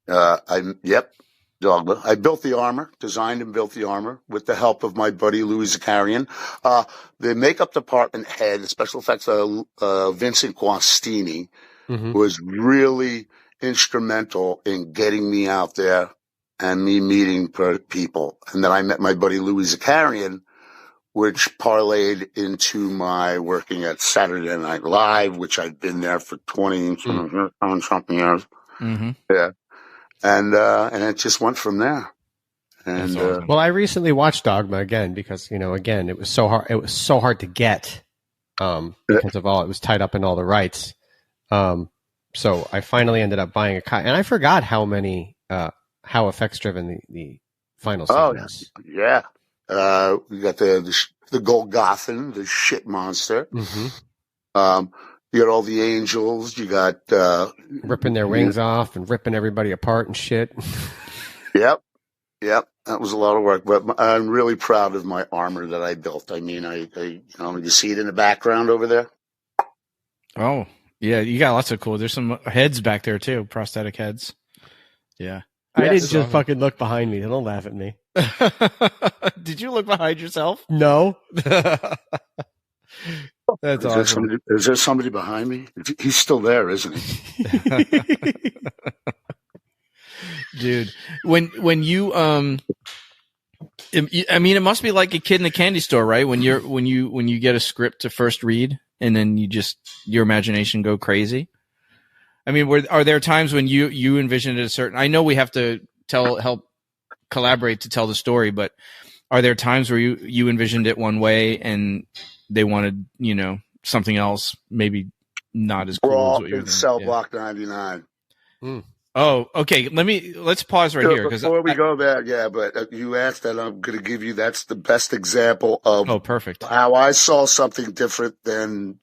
Dogma. I built the armor, designed and built the armor with the help of my buddy Louis Zakarian. The makeup department head, the special effects, Vincent Guastini, was really instrumental in getting me out there and me meeting people. And then I met my buddy Louis Zakarian, which parlayed into my working at Saturday Night Live, which I'd been there for 20 something years. Mm-hmm. Yeah. And it just went from there. And, That's awesome. Well, I recently watched Dogma again because, again, it was so hard. It was so hard to get because of all, it was tied up in all the rights. So I finally ended up buying a copy, and I forgot how effects driven the final scene was. Yeah. We got the Golgothan, the shit monster. Mm-hmm. You got all the angels. You got ripping their wings off and ripping everybody apart and shit. Yep. That was a lot of work, but I'm really proud of my armor that I built. I mean, you see it in the background over there. Oh, yeah, you got lots of cool. There's some heads back there too, prosthetic heads. Yeah. I didn't just fucking look behind me. Don't laugh at me. Did you look behind yourself? No. That's awesome. Is there somebody behind me? He's still there, isn't he? Dude, when you I mean, it must be like a kid in a candy store, right? When you get a script to first read and then your imagination go crazy. I mean, are there times when you envisioned a certain? I know we have to help collaborate to tell the story, but are there times where you envisioned it one way and they wanted something else, maybe not as cool as what you were Cell Block 99. Oh, okay. Let's pause right here before we go there. Yeah, but you asked that, I'm going to give you. That's the best example of perfect. How I saw something different than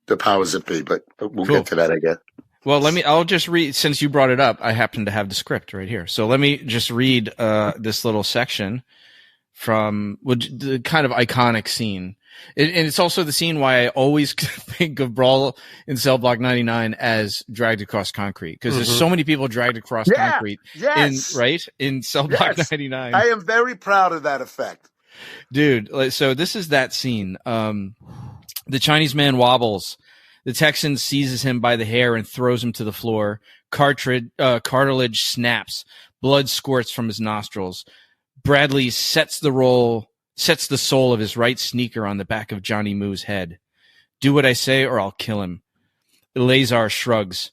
the powers that be. But we'll get to that, I guess. Well, I'll just read, since you brought it up, I happen to have the script right here. So let me just read this little section from the kind of iconic scene. And it's also the scene why I always think of Brawl in Cell Block 99 as dragged across concrete. Because there's so many people dragged across concrete in Cell Block 99. I am very proud of that effect. Dude, so this is that scene. The Chinese man wobbles. The Texan seizes him by the hair and throws him to the floor. Cartilage snaps. Blood squirts from his nostrils. Bradley sets the sole of his right sneaker on the back of Johnny Moo's head. Do what I say or I'll kill him. Eleazar shrugs.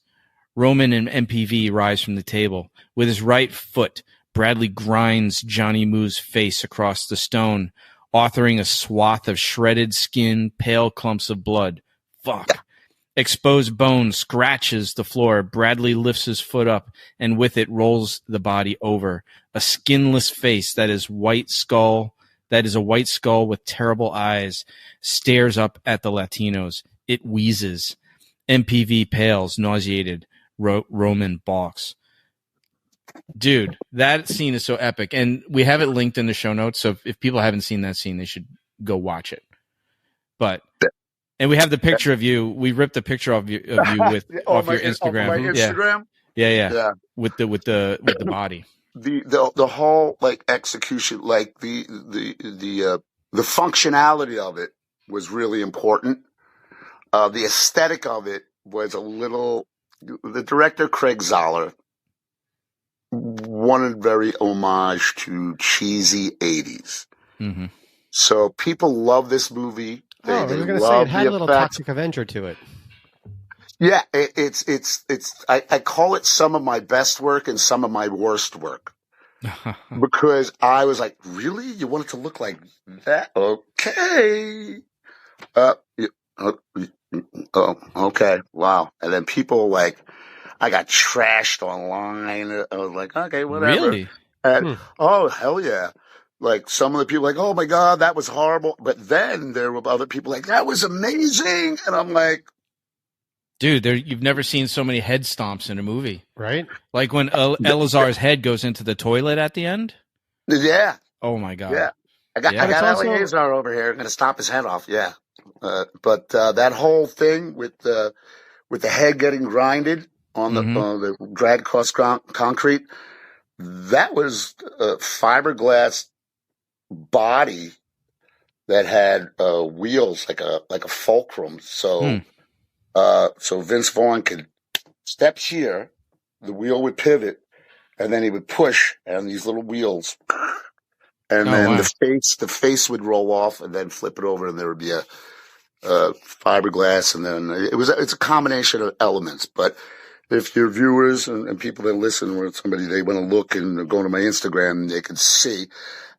Roman and MPV rise from the table. With his right foot, Bradley grinds Johnny Moo's face across the stone, authoring a swath of shredded skin, pale clumps of blood. Fuck. Exposed bone scratches the floor. Bradley lifts his foot up and with it rolls the body over. A skinless face that is a white skull with terrible eyes stares up at the Latinos. It wheezes. MPV pales, nauseated. Roman balks. Dude, that scene is so epic. And we have it linked in the show notes. So if people haven't seen that scene, they should go watch it. And we have the picture of you. We ripped the picture of you off your Instagram. My Instagram? Yeah. With the body. The whole execution, the functionality of it was really important. The aesthetic of it was a little. The director Craig Zoller wanted very homage to cheesy 80s. Mm-hmm. So people love this movie. I was going to say it had a little Toxic Avenger to it. Yeah, it's I call it some of my best work and some of my worst work. Because I was like, really? You want it to look like that? Okay. Okay. Wow. And then people I got trashed online. I was like, okay, whatever. Really? And, oh, hell yeah. Some of the people oh my God, that was horrible. But then there were other people that was amazing. And I'm like, dude, you've never seen so many head stomps in a movie. Right? Like when Eleazar's head goes into the toilet at the end? Yeah. Oh my God. Yeah. I got Eleazar over here. I'm going to stomp his head off. Yeah. But that whole thing with the head getting grinded on the drag across concrete, that was a fiberglass body that had wheels like a fulcrum. So Vince Vaughn could step here, the wheel would pivot, and then he would push on these little wheels, and then the face would roll off, and then flip it over, and there would be a fiberglass, and then it's a combination of elements. But if your viewers and people that listen or somebody, they want to look and go to my Instagram, they can see.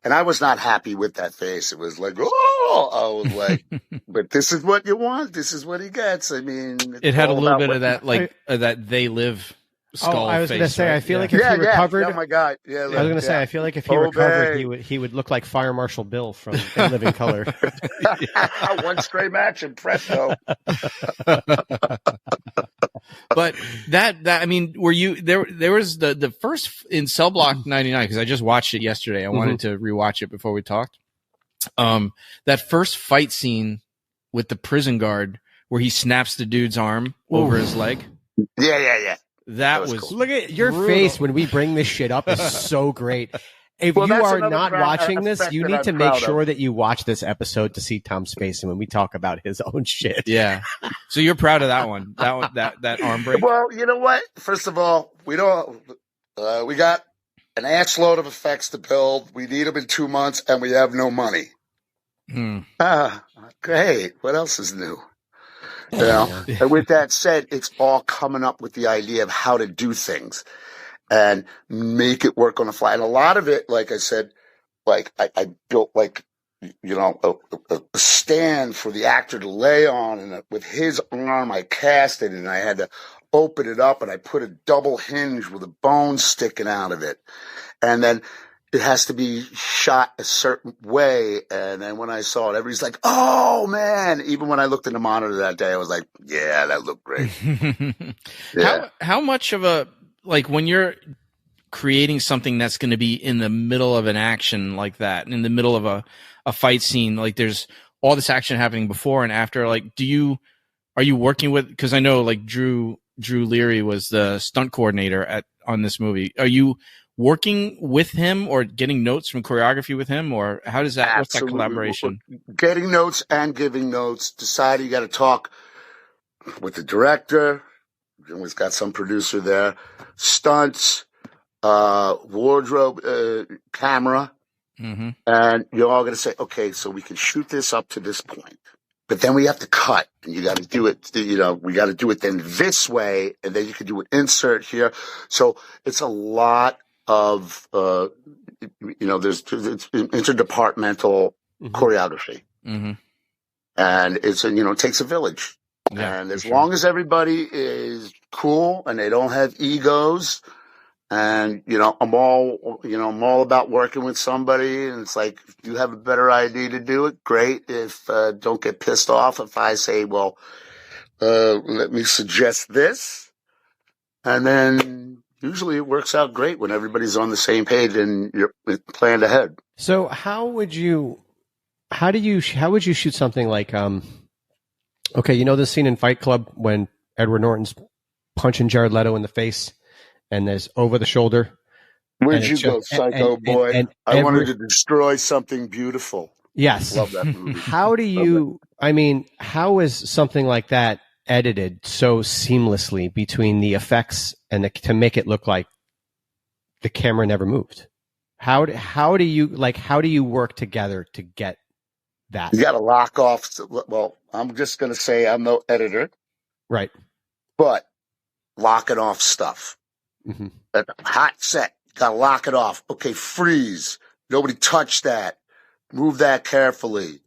And I was not happy with that face. It was like, oh, I was like, but this is what you want. This is what he gets. I mean, it had a little bit of that, like that They Live skull. I was going to say, right? I feel like if he recovered, oh my God, I was going to say, I feel like if he recovered, he would look like Fire Marshal Bill from In Living Color. One stray match and presto. But that I mean, were you there? There was the first in Cell Block 99, because I just watched it yesterday. I wanted to rewatch it before we talked. That first fight scene with the prison guard where he snaps the dude's arm over his leg. Yeah. That was cool. Look at your face when we bring this shit up is so great. If you are not watching this, you need to make sure that you watch this episode to see Tom's face and when we talk about his own shit. Yeah. So you're proud of that one, that arm break? Well, you know what? First of all, we got an ass load of effects to build. We need them in 2 months and we have no money. Great. What else is new? You know? And with that said, it's all coming up with the idea of how to do things and make it work on the fly. And a lot of it, like I said, like I built like, you know, a stand for the actor to lay on, and with his arm, I cast it and I had to open it up and I put a double hinge with a bone sticking out of it. And then it has to be shot a certain way. And then when I saw it, everybody's like, oh man. Even when I looked in the monitor that day, I was like, yeah, that looked great. Yeah. How much of a, like when you're creating something that's going to be in the middle of an action like that, in the middle of a fight scene, like there's all this action happening before and after, like, are you working with, because I know like Drew Leary was the stunt coordinator on this movie. Are you working with him or getting notes from choreography with him, or how does that, what's that collaboration? Getting notes and giving notes. Decide you got to talk with the director. We always got some producer there. Stunts, wardrobe, camera. Mm-hmm. And you're all going to say, okay, so we can shoot this up to this point, but then we have to cut, and you got to do it, you know, we got to do it then this way, and then you can do an insert here. So it's a lot of, you know, it's interdepartmental choreography. Mm-hmm. And it's, you know, it takes a village. Yeah, and as long as everybody is cool and they don't have egos, and, you know, I'm all about working with somebody, and it's like, if you have a better idea to do it, great. If, don't get pissed off if I say, well, let me suggest this. And then usually it works out great when everybody's on the same page and you're planned ahead. So how would you shoot something like, okay, you know the scene in Fight Club when Edward Norton's punching Jared Leto in the face and there's over the shoulder? Where'd you go, psycho boy? I wanted to destroy something beautiful. Yes. Love that movie. How is something like that edited so seamlessly between the effects and to make it look like the camera never moved? How do you work together to get that? You got to lock off. Well, I'm just going to say I'm no editor. Right. But locking off stuff. Mm-hmm. A hot set. Got to lock it off. Okay, freeze. Nobody touch that. Move that carefully.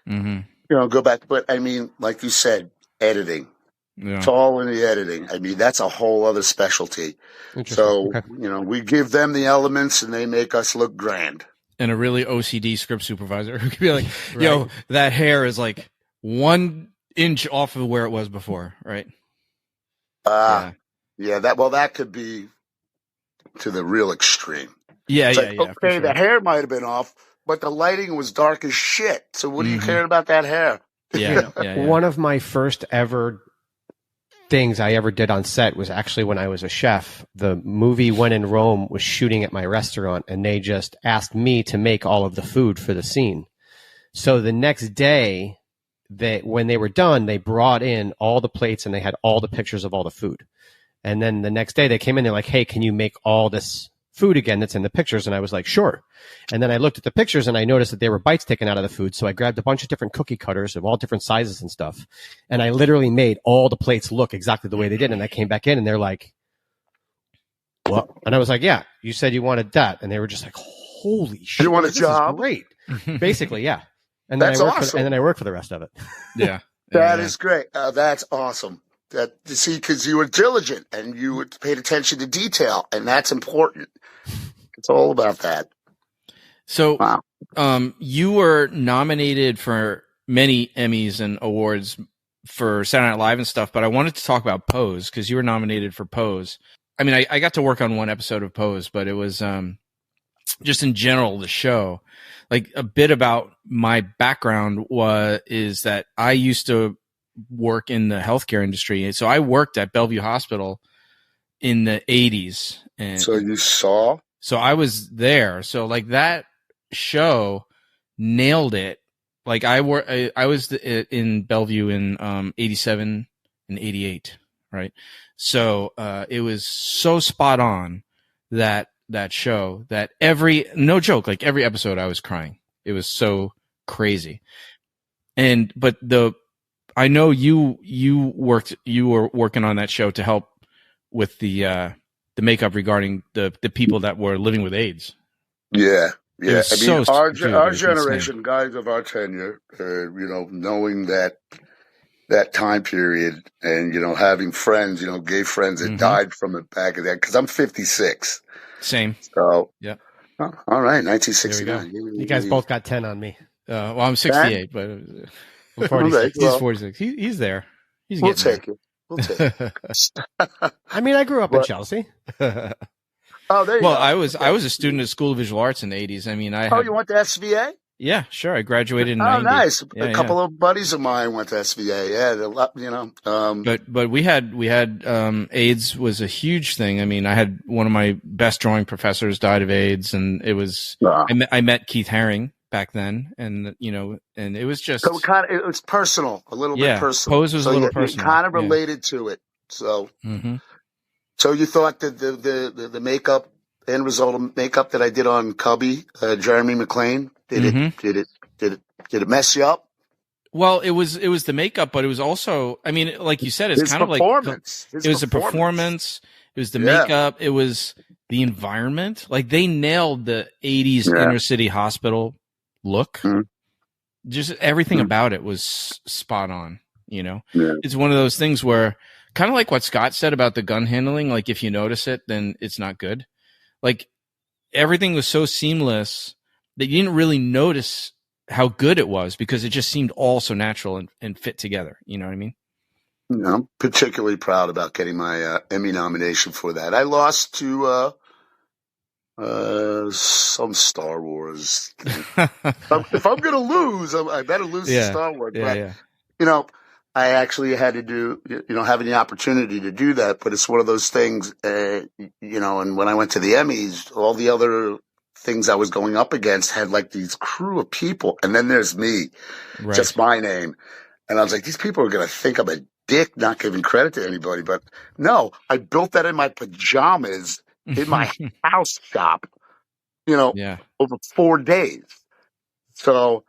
Mm-hmm. You know, go back. But I mean, like you said, editing. Yeah. It's all in the editing. I mean, that's a whole other specialty. So, you know, we give them the elements and they make us look grand. And a really OCD script supervisor who could be like, yo, that hair is like 1 inch off of where it was before, right? Yeah, that could be to the real extreme. Yeah, it's yeah. Okay, the hair might have been off, but the lighting was dark as shit. So what do you care about that hair? Yeah. One of my first ever things I ever did on set was actually when I was a chef. The movie When in Rome was shooting at my restaurant, and they just asked me to make all of the food for the scene. So the next day, when they were done, they brought in all the plates and they had all the pictures of all the food. And then the next day they came in, they're like, hey, can you make all this food again that's in the pictures? And I was like, sure. And then I looked at the pictures and I noticed that there were bites taken out of the food. So I grabbed a bunch of different cookie cutters of all different sizes and stuff. And I literally made all the plates look exactly the way they did. And I came back in and they're like, well, and I was like, yeah, you said you wanted that. And they were just like, holy shit. You want a this job? Is great. Basically, yeah. And then That's awesome. and then I worked for the rest of it. Yeah. That is great. That's awesome. That you see, because you were diligent and you paid attention to detail, and that's important. It's all about that. So, Wow. You were nominated for many Emmys and awards for Saturday Night Live and stuff, but I wanted to talk about Pose because you were nominated for Pose. I mean, I got to work on one episode of Pose, but it was just in general the show. Like a bit about my background is that I used to work in the healthcare industry, so I worked at Bellevue Hospital in the 80s, and So you saw? so I was there. So like that show nailed it. Like I was in Bellevue in 87 and 88, right? So it was so spot on that show that no joke, like every episode I was crying. It was so crazy. But I know you were working on that show to help with the makeup regarding the people that were living with AIDS. Yeah. Yeah. was I mean, so our stupid. It was generation, guys of our tenure, knowing that time period and, having friends, gay friends that Mhm. died from it back in that, because I'm 56. Same. So, Yeah. oh, all right, 1969. You guys both got 10 on me. Well, I'm 68, but I'm All 46. right, he's well, 46. He's there. He's we'll getting take it. We'll take it. there. I mean, I grew up in But- Chelsea. Oh, there you Well, go. I was a student at School of Visual Arts in the 80s. I mean, You went to SVA? yeah, sure. I graduated in Oh, 90. nice. Yeah, A couple of buddies of mine went to SVA. Yeah, a lot, But we had AIDS was a huge thing. I mean, I had one of my best drawing professors died of AIDS, and it was I met Keith Haring back then, and and it was just so it was personal, a little Yeah, bit personal. Pose was a little personal, You kind of yeah. related to it. So, Mhm. so you thought that the makeup, end result of makeup that I did on Cubby, Jeremy McLean, Mhm. did it mess you up? Well, it was the makeup, but it was also, I mean, like you said, it's His kind of like performance. it was the performance, it was the makeup, it was the environment. Like they nailed the 80s inner city hospital look. Mhm. Just everything Mhm. about it was spot on. Yeah. It's one of those things where kind of like what Scott said about the gun handling. Like if you notice it, then it's not good. Like everything was so seamless that you didn't really notice how good it was because it just seemed all so natural and fit together. You know what I mean? I'm particularly proud about getting my Emmy nomination for that. I lost to some Star Wars. If I'm going to lose, I better lose to Star Wars. Yeah. I actually had to do, having the opportunity to do that, but it's one of those things, and when I went to the Emmys, all the other things I was going up against had like these crew of people, and then there's me, Right. just my name. And I was like, these people are going to think I'm a dick not giving credit to anybody, but no, I built that in my pajamas in my house shop, Yeah. over 4 days. So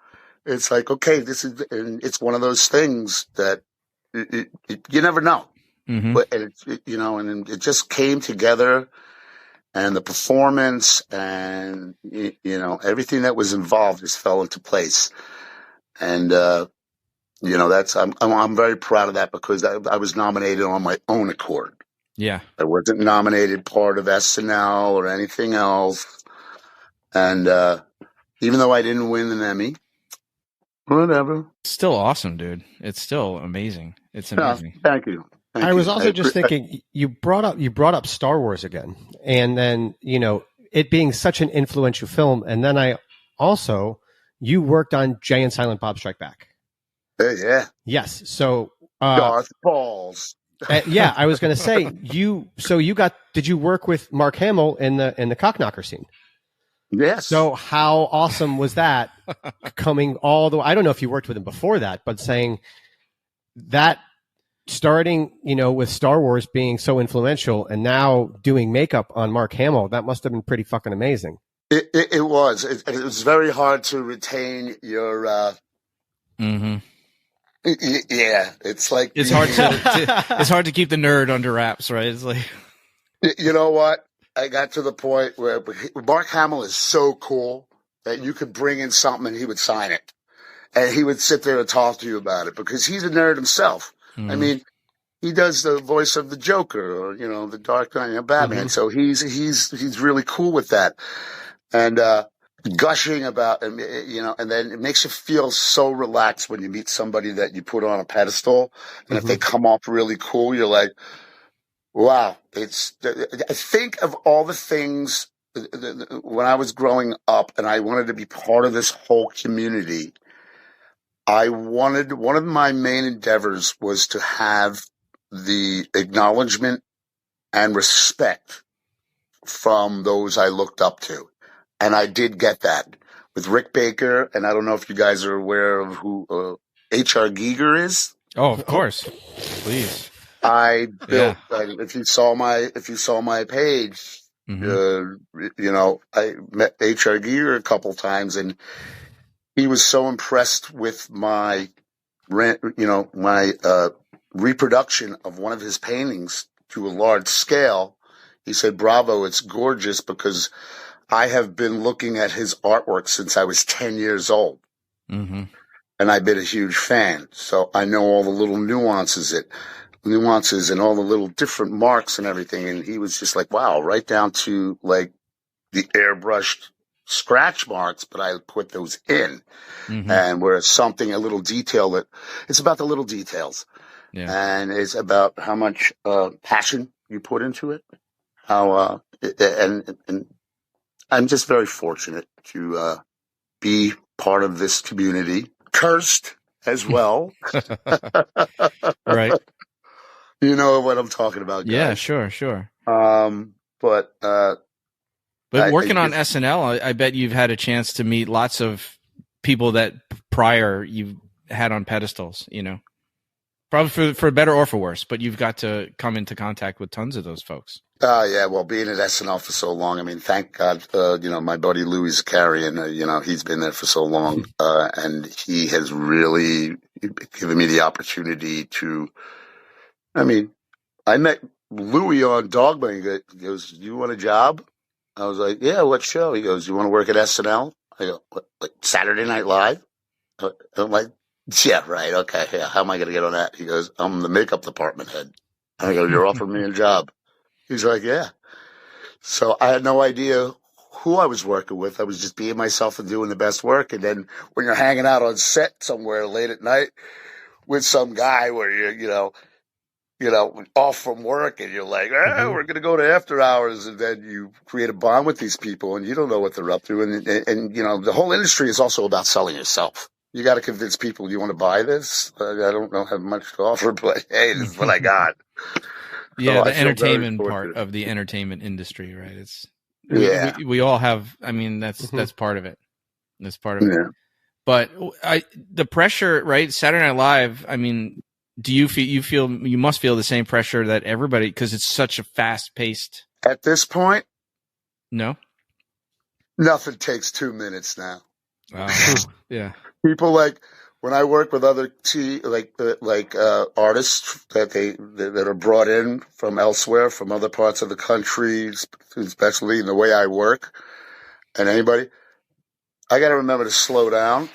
it's like, okay, and it's one of those things that you never know, Mhm. but and it just came together, and the performance and everything that was involved just fell into place, and I'm very proud of that because I was nominated on my own accord. Yeah. I wasn't nominated part of SNL or anything else. And even though I didn't win an Emmy, whatever. It's still awesome, dude. It's still amazing. It's amazing. Thank you. I was also just thinking, you brought up Star Wars again, and then it being such an influential film, and then you worked on Jay and Silent Bob Strike Back. Yeah. Yes. So Darth Balls. yeah, I was going to say did you work with Mark Hamill in the Cockknocker scene? Yes. So how awesome was that coming all the way? I don't know if you worked with him before that, but saying that starting, with Star Wars being so influential and now doing makeup on Mark Hamill, that must have been pretty fucking amazing. It was. It was very hard to retain your, Mm-hmm. yeah, it's like, It's hard it's hard to keep the nerd under wraps, right? It's like, you know what? I got to the point where Mark Hamill is so cool that you could bring in something and he would sign it. And he would sit there and talk to you about it because he's a nerd himself. I mean, he does the voice of the Joker or, the Dark Knight, Batman. So he's really cool with that. And, gushing about, and then it makes you feel so relaxed when you meet somebody that you put on a pedestal. And if they come off really cool, you're like, wow. I think of all the things when I was growing up and I wanted to be part of this whole community. One of my main endeavors was to have the acknowledgement and respect from those I looked up to. And I did get that with Rick Baker. And I don't know if you guys are aware of who H.R. Giger is. Oh, of course. Please. I built, if you saw my page, I met H.R. Giger a couple times and he was so impressed with my reproduction of one of his paintings to a large scale. He said, "Bravo, it's gorgeous," because I have been looking at his artwork since I was 10 years old. And I've been a huge fan. So I know all the little nuances and all the little different marks and everything. And he was just like, wow, right down to like the airbrushed scratch marks, but I put those in. And where it's a little detail it's about the little details. Yeah. And it's about how much passion you put into it. How, and I'm just very fortunate to be part of this community. Cursed as well. Right. You know what I'm talking about, guys. Yeah, sure. But working on SNL, I bet you've had a chance to meet lots of people that prior you've had on pedestals, Probably for better or for worse, but you've got to come into contact with tons of those folks. Yeah, well, being at SNL for so long, I mean, thank God, my buddy Louis Zakarian, he's been there for so long, and he has really given me the opportunity to, I met Louis on Dogma. He goes, "You want a job?" I was like, "Yeah, what show?" He goes, "You want to work at SNL?" I go, "What, like Saturday Night Live?" I'm like, "Yeah, right. Okay. Yeah. How am I going to get on that?" He goes, "I'm the makeup department head." I go, "You're offering me a job?" He's like, "Yeah." So I had no idea who I was working with. I was just being myself and doing the best work. And then when you're hanging out on set somewhere late at night with some guy where you're, off from work and you're like, we're going to go to after hours. And then you create a bond with these people and you don't know what they're up to. And the whole industry is also about selling yourself. You got to convince people you want to buy this. I don't have much to offer, but hey, this is what I got. Yeah, the entertainment part of the entertainment industry, right? We all have. I mean, that's part of it. That's part of it. But the pressure, right? Saturday Night Live. I mean, do you feel you must feel the same pressure that everybody, because it's such a fast paced. At this point, no, nothing takes 2 minutes now. Yeah, people like. When I work with other artists that are brought in from elsewhere, from other parts of the country, especially in the way I work, and anybody, I got to remember to slow down,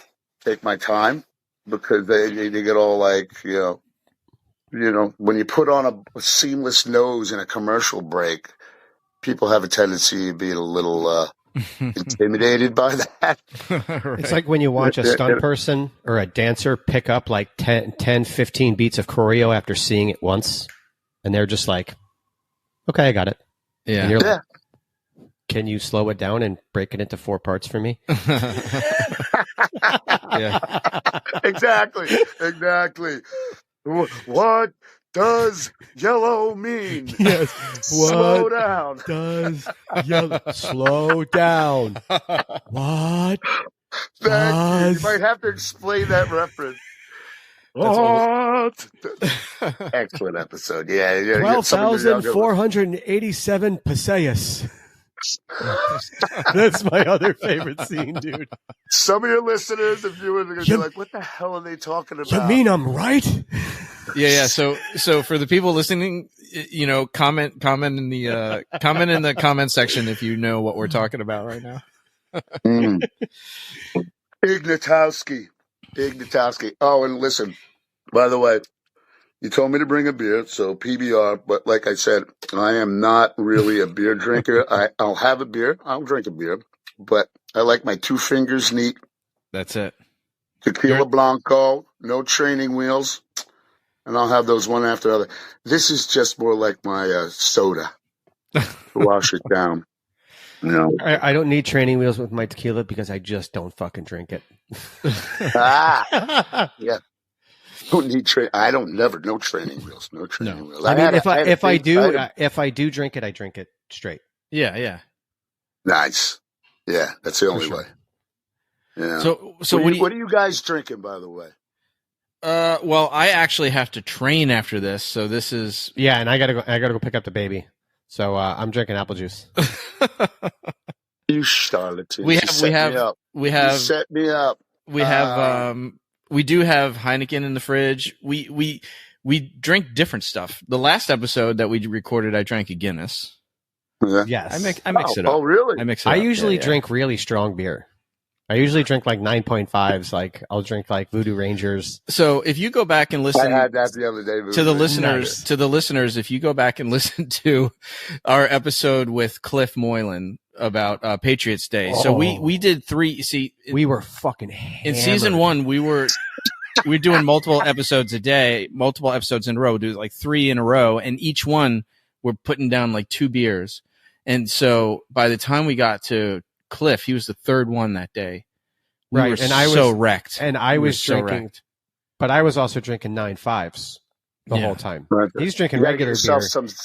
take my time, because they get all like, when you put on a seamless nose in a commercial break, people have a tendency of being a little intimidated by that. Right. It's like when you watch a stunt person or a dancer pick up like 10, 15 beats of choreo after seeing it once, and they're just like, "Okay, I got it." Yeah. And you're like, "Can you slow it down and break it into 4 parts for me?" Yeah. Exactly. What does yellow mean? Yes. Slow down. Does yellow slow down? What? You might have to explain that reference. What? Excellent episode. Yeah. 12,487 Passaius. That's my other favorite scene, dude. Some of your listeners and viewers are going to be like, "What the hell are they talking about?" You mean I'm right? Yeah. So for the people listening, comment in the comment section if you know what we're talking about right now. Mm. Ignatowski. Oh, and listen, by the way, you told me to bring a beer, so PBR, but like I said, I am not really a beer drinker. I'll have a beer. I'll drink a beer, but I like my 2 fingers neat. That's it. Tequila Blanco, no training wheels, and I'll have those one after the other. This is just more like my soda to wash it down. No. I don't need training wheels with my tequila because I just don't fucking drink it. Yeah. Don't need no training wheels. No training wheels. I mean, if I do drink it, I drink it straight. Yeah. Nice. Yeah, that's the only way. Yeah. So what are you guys drinking, by the way? Well, I actually have to train after this, so this is and I gotta go pick up the baby. So I'm drinking apple juice. You charlatan! We have You set me up. We do have Heineken in the fridge. We drink different stuff. The last episode that we recorded, I drank a Guinness. Yeah. Yes, I mix it up. Oh, really? I mix it up. I usually drink really strong beer. I usually drink like 9.5s. Like I'll drink like Voodoo Rangers. So if you go back and listen, I had that the other day. To the listeners, if you go back and listen to our episode with Cliff Moylan about Patriots Day. So we did 3. See, we were fucking hammered. In season 1. We're doing multiple episodes a day, multiple episodes in a row. Do like 3 in a row, and each one we're putting down like 2 beers. And so by the time we got to Cliff, he was the 3rd one that day. We were so wrecked. And I was drinking, but I was also drinking 9.5s the whole time. Right. He's drinking regular beer,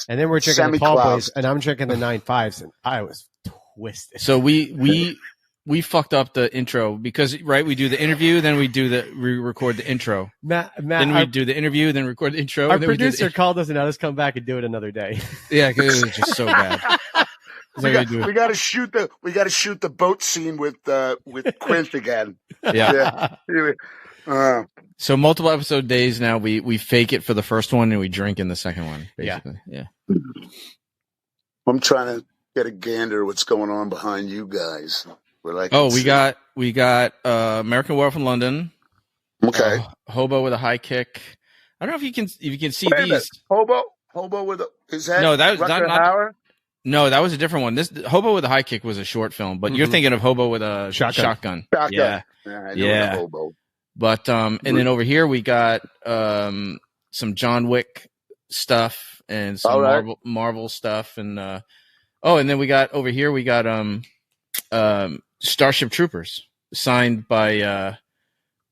and then we're drinking the Tall Boys, and I'm drinking the 9.5s, and I was twisted. So we fucked up the intro because we do the interview, then we record the intro. Matt, then we do the interview, then record the intro. Our producer called us and let us come back and do it another day. Yeah, because it was just so bad. We got to shoot the boat scene with Quint again. Yeah. So multiple episode days now. We fake it for the first one and we drink in the second one. Basically, yeah. I'm trying to get a gander what's going on behind you guys. We got American Werewolf in London. Okay. Hobo with a high kick. I don't know if you can see Wait a these. minute. Hobo with is that no, that was Rutger not. Hauer? No, that was a different one. This Hobo with a High Kick was a short film, but you're thinking of Hobo with a shotgun. Yeah, I know Hobo. But and then over here we got some John Wick stuff and some Marvel stuff, and and then we got over here we got Starship Troopers signed by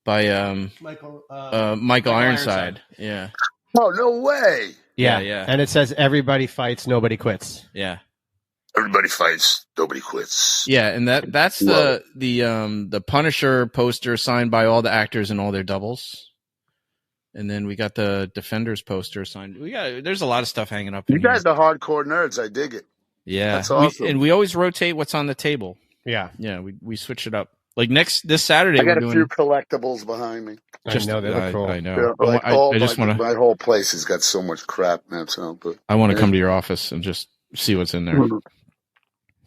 Michael Ironside. Yeah. Oh, no way. Yeah. And it says everybody fights, nobody quits. Yeah. Everybody fights, nobody quits. Yeah, and that's the Punisher poster signed by all the actors and all their doubles. And then we got the Defenders poster signed. There's a lot of stuff hanging up. You guys are hardcore nerds. I dig it. Yeah. That's awesome. We always rotate what's on the table. Yeah. Yeah, we switch it up. Like this Saturday, I got a few collectibles behind me. I know they look cool. I know. Yeah, I just want to. My whole place has got so much crap, man. But I want to come to your office and just see what's in there.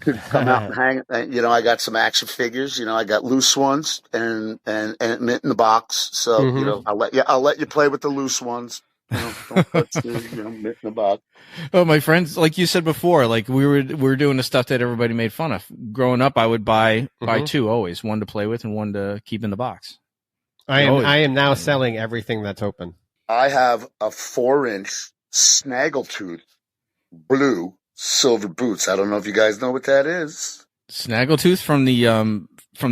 Come out and hang. I got some action figures. I got loose ones and mint in the box. So I'll let you play with the loose ones. Don't put mint in the box. Oh, my friends, like you said before, like we were doing the stuff that everybody made fun of. Growing up, I would buy 2 always, one to play with and one to keep in the box. I am now selling everything that's open. I have a 4-inch Snaggletooth blue silver boots. I don't know if you guys know what that is. Snaggletooth from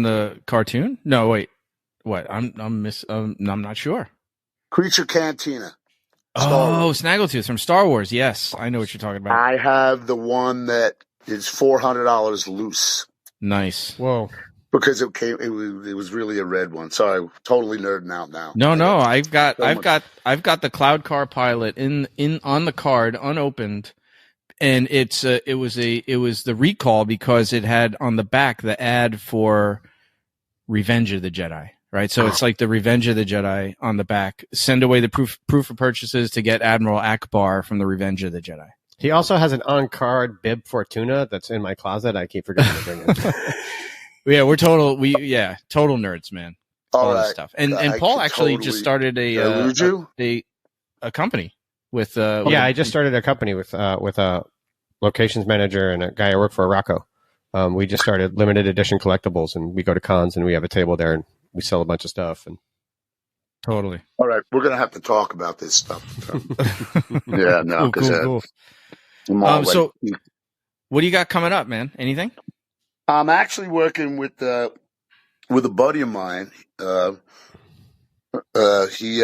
the cartoon? No, wait. What? I'm not sure. Creature Cantina. Snaggletooth from Star Wars. Yes, I know what you're talking about. I have the one that is $400 loose. Nice. Whoa. Because it was really a red one. Sorry, totally nerding out now. No, I've got the Cloud Car Pilot in on the card unopened, and it was the recall because it had on the back the ad for Revenge of the Jedi. right? So it's like the Revenge of the Jedi on the back. Send away the proof of purchases to get Admiral Akbar from the Revenge of the Jedi. He also has an on-card Bib Fortuna that's in my closet. I keep forgetting to bring it. Yeah, we're total nerds, man. All this stuff. And Paul actually just started a company with I just started a company with a locations manager and a guy I work for, Rocco. We just started limited edition collectibles, and we go to cons and we have a table there and we sell a bunch of stuff. And totally. All right, we're gonna have to talk about this stuff. Yeah, no, because cool. So, what do you got coming up, man? Anything? I'm actually working with a buddy of mine. He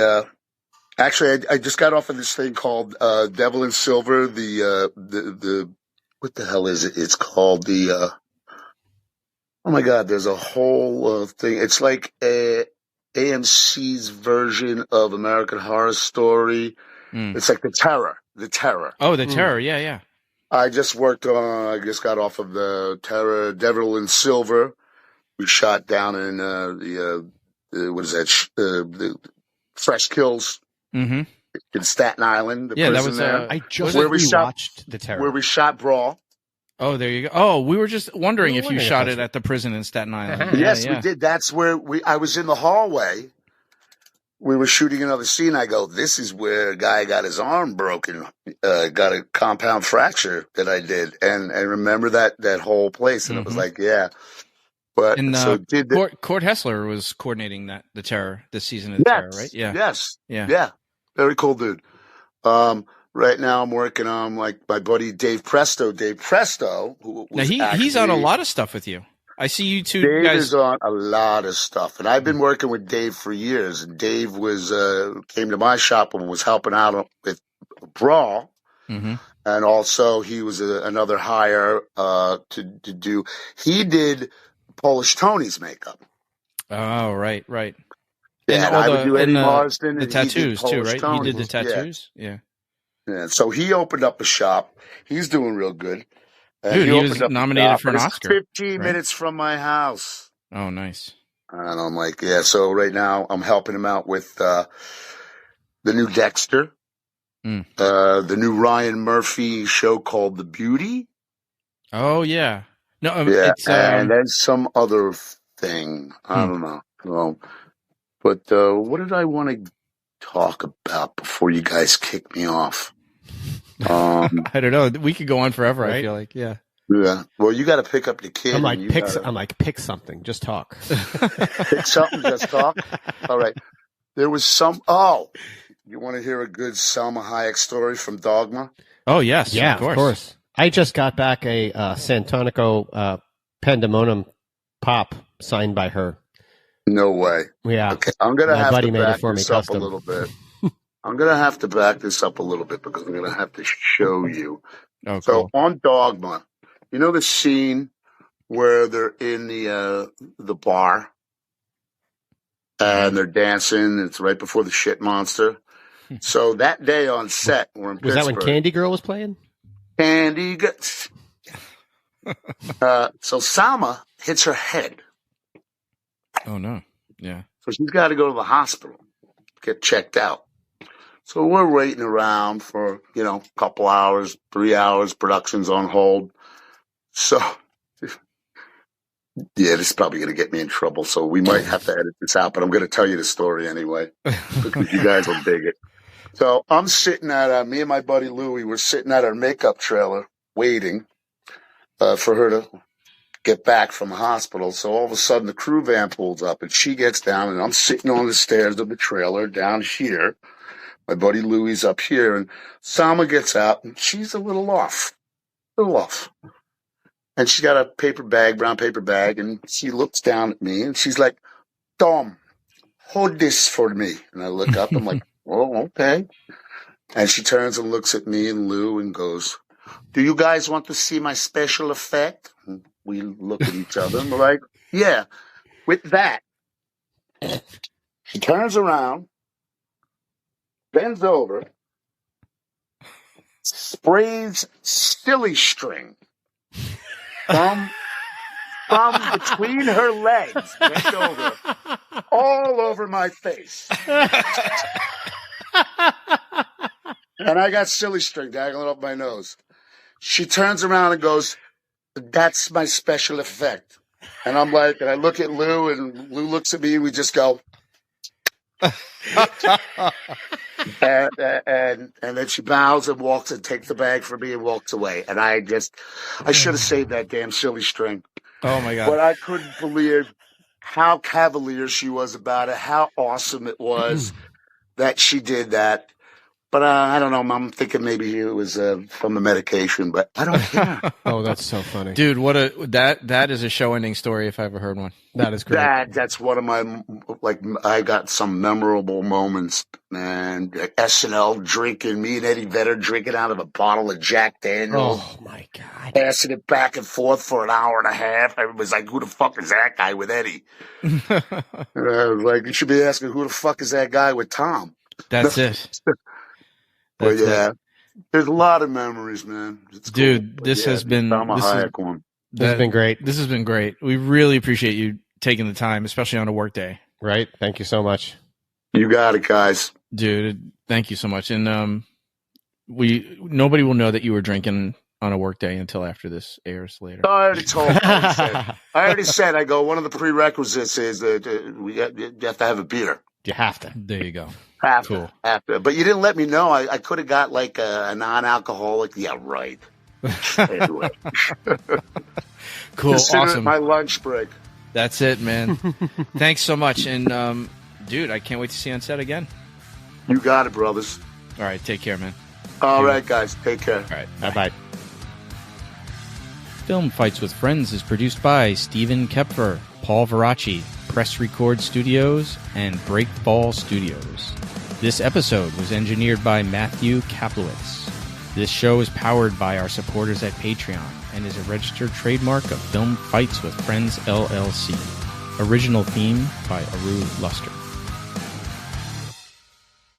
actually, I just got off of this thing called Devil in Silver. The what the hell is it? It's called the. Oh my God! There's a whole thing. It's like AMC's version of American Horror Story. It's like The Terror. Oh, The Terror. Yeah. I just got off of the Terror, Devil in Silver. We shot down in what is that? The Fresh Kills in Staten Island. That was. I just rewatched The Terror, where we shot Brawl. Oh, there you go. Oh, we were just wondering if you shot it at the prison in Staten Island. Yes, we did. That's where I was in the hallway. We were shooting another scene. I go, this is where a guy got his arm broken, got a compound fracture that I did. And I remember that whole place. And it was like, yeah. But Court Hessler was coordinating the Terror, this season of the Terror, right? Yeah. Yes. Yeah. Very cool dude. Right now I'm working on like my buddy Dave Presto. Who was he's on a lot of stuff with you. I see you two Dave guys. Is on a lot of stuff, and I've been working with Dave for years. And Dave came to my shop and was helping out with Brawl, and also he was another hire to do. He did Polish Tony's makeup. Oh, right. Yeah, and I would do Eddie Marsden. The tattoos too, right? Tony's. He did the tattoos. Yeah. So he opened up a shop. He's doing real good. Dude, he was nominated for an Oscar. 15 minutes from my house. Oh, nice. And I'm like, yeah. So right now I'm helping him out with the new Dexter, the new Ryan Murphy show called The Beauty. Oh, yeah. No, it's, and then some other thing. I don't know. But what did I want to talk about before you guys kick me off? I don't know. We could go on forever. Right? I feel like, yeah. Well, you got to pick up the kid. I'm like, pick something. Just talk. Pick something. Just talk. All right. There was some. Oh, you want to hear a good Salma Hayek story from Dogma? Oh yes, yeah, of course. I just got back a Santonico Pandemonium pop signed by her. No way. Yeah. Okay, I'm gonna have to back this up custom. a little bit. I'm gonna have to back this up a little bit because I'm gonna have to show you. Oh, so on Dogma, you know the scene where they're in the bar and they're dancing. It's right before the shit monster. So that day on set, we're in Pittsburgh. Was that when Candy Girl was playing? Candy Girl. So Salma hits her head. Oh no! Yeah. So she's got to go to the hospital, get checked out. So we're waiting around for, a couple hours, 3 hours, production's on hold. So, yeah, this is probably going to get me in trouble. So we might have to edit this out, but I'm going to tell you the story anyway, because you guys will dig it. So I'm sitting at, me and my buddy Louie, we're sitting at our makeup trailer waiting for her to get back from the hospital. So all of a sudden the crew van pulls up and she gets down and I'm sitting on the stairs of the trailer down here. My buddy Louie's up here, and Salma gets out, and she's a little off. And she's got a brown paper bag, and she looks down at me, and she's like, Tom, hold this for me. And I look up, I'm like, oh, okay. And she turns and looks at me and Lou and goes, do you guys want to see my special effect? And we look at each other, and we're like, yeah, with that. She turns around, bends over, sprays silly string from from between her legs, bent over, all over my face. And I got silly string dangling up my nose. She turns around and goes, "That's my special effect." And I'm like, and I look at Lou, and Lou looks at me, and we just go. and then she bows and walks and takes the bag from me and walks away. And I should have saved that damn silly string. Oh my God. But I couldn't believe how cavalier she was about it, how awesome it was that she did that. But I don't know. I'm thinking maybe it was from the medication, but I don't care. Oh, that's so funny. Dude, that is a show-ending story if I ever heard one. That is great. That's one of my, I got some memorable moments, man. SNL drinking, me and Eddie Vedder drinking out of a bottle of Jack Daniels. Oh, my God. Passing it back and forth for an hour and a half. Everybody's like, who the fuck is that guy with Eddie? And I was like, you should be asking, who the fuck is that guy with Tom? That's it. But yeah, there's a lot of memories, man. It's dude, cool. this has been Salma Hayek one. This has been great. This has been great. We really appreciate you taking the time, especially on a work day. Right. Thank you so much. You got it, guys. Dude, thank you so much. And nobody will know that you were drinking on a work day until after this airs later. I already told you. I already said, I go, one of the prerequisites is that you have to have a beer. You have to. There you go. Cool. But you didn't let me know. I could have got like a non-alcoholic. Yeah, right. Anyway. Cool. Consider Awesome. it my lunch break. That's it, man. Thanks so much. And, dude, I can't wait to see you on set again. You got it, brothers. All right. Take care, man. All right, guys. Take care. All right. Bye-bye. Film Fights with Friends is produced by Stephen Kepfer, Paul Veracci, Press Record Studios, and Breakball Studios. This episode was engineered by Matthew Kaplowitz. This show is powered by our supporters at Patreon and is a registered trademark of Film Fights with Friends LLC. Original theme by Aru Luster.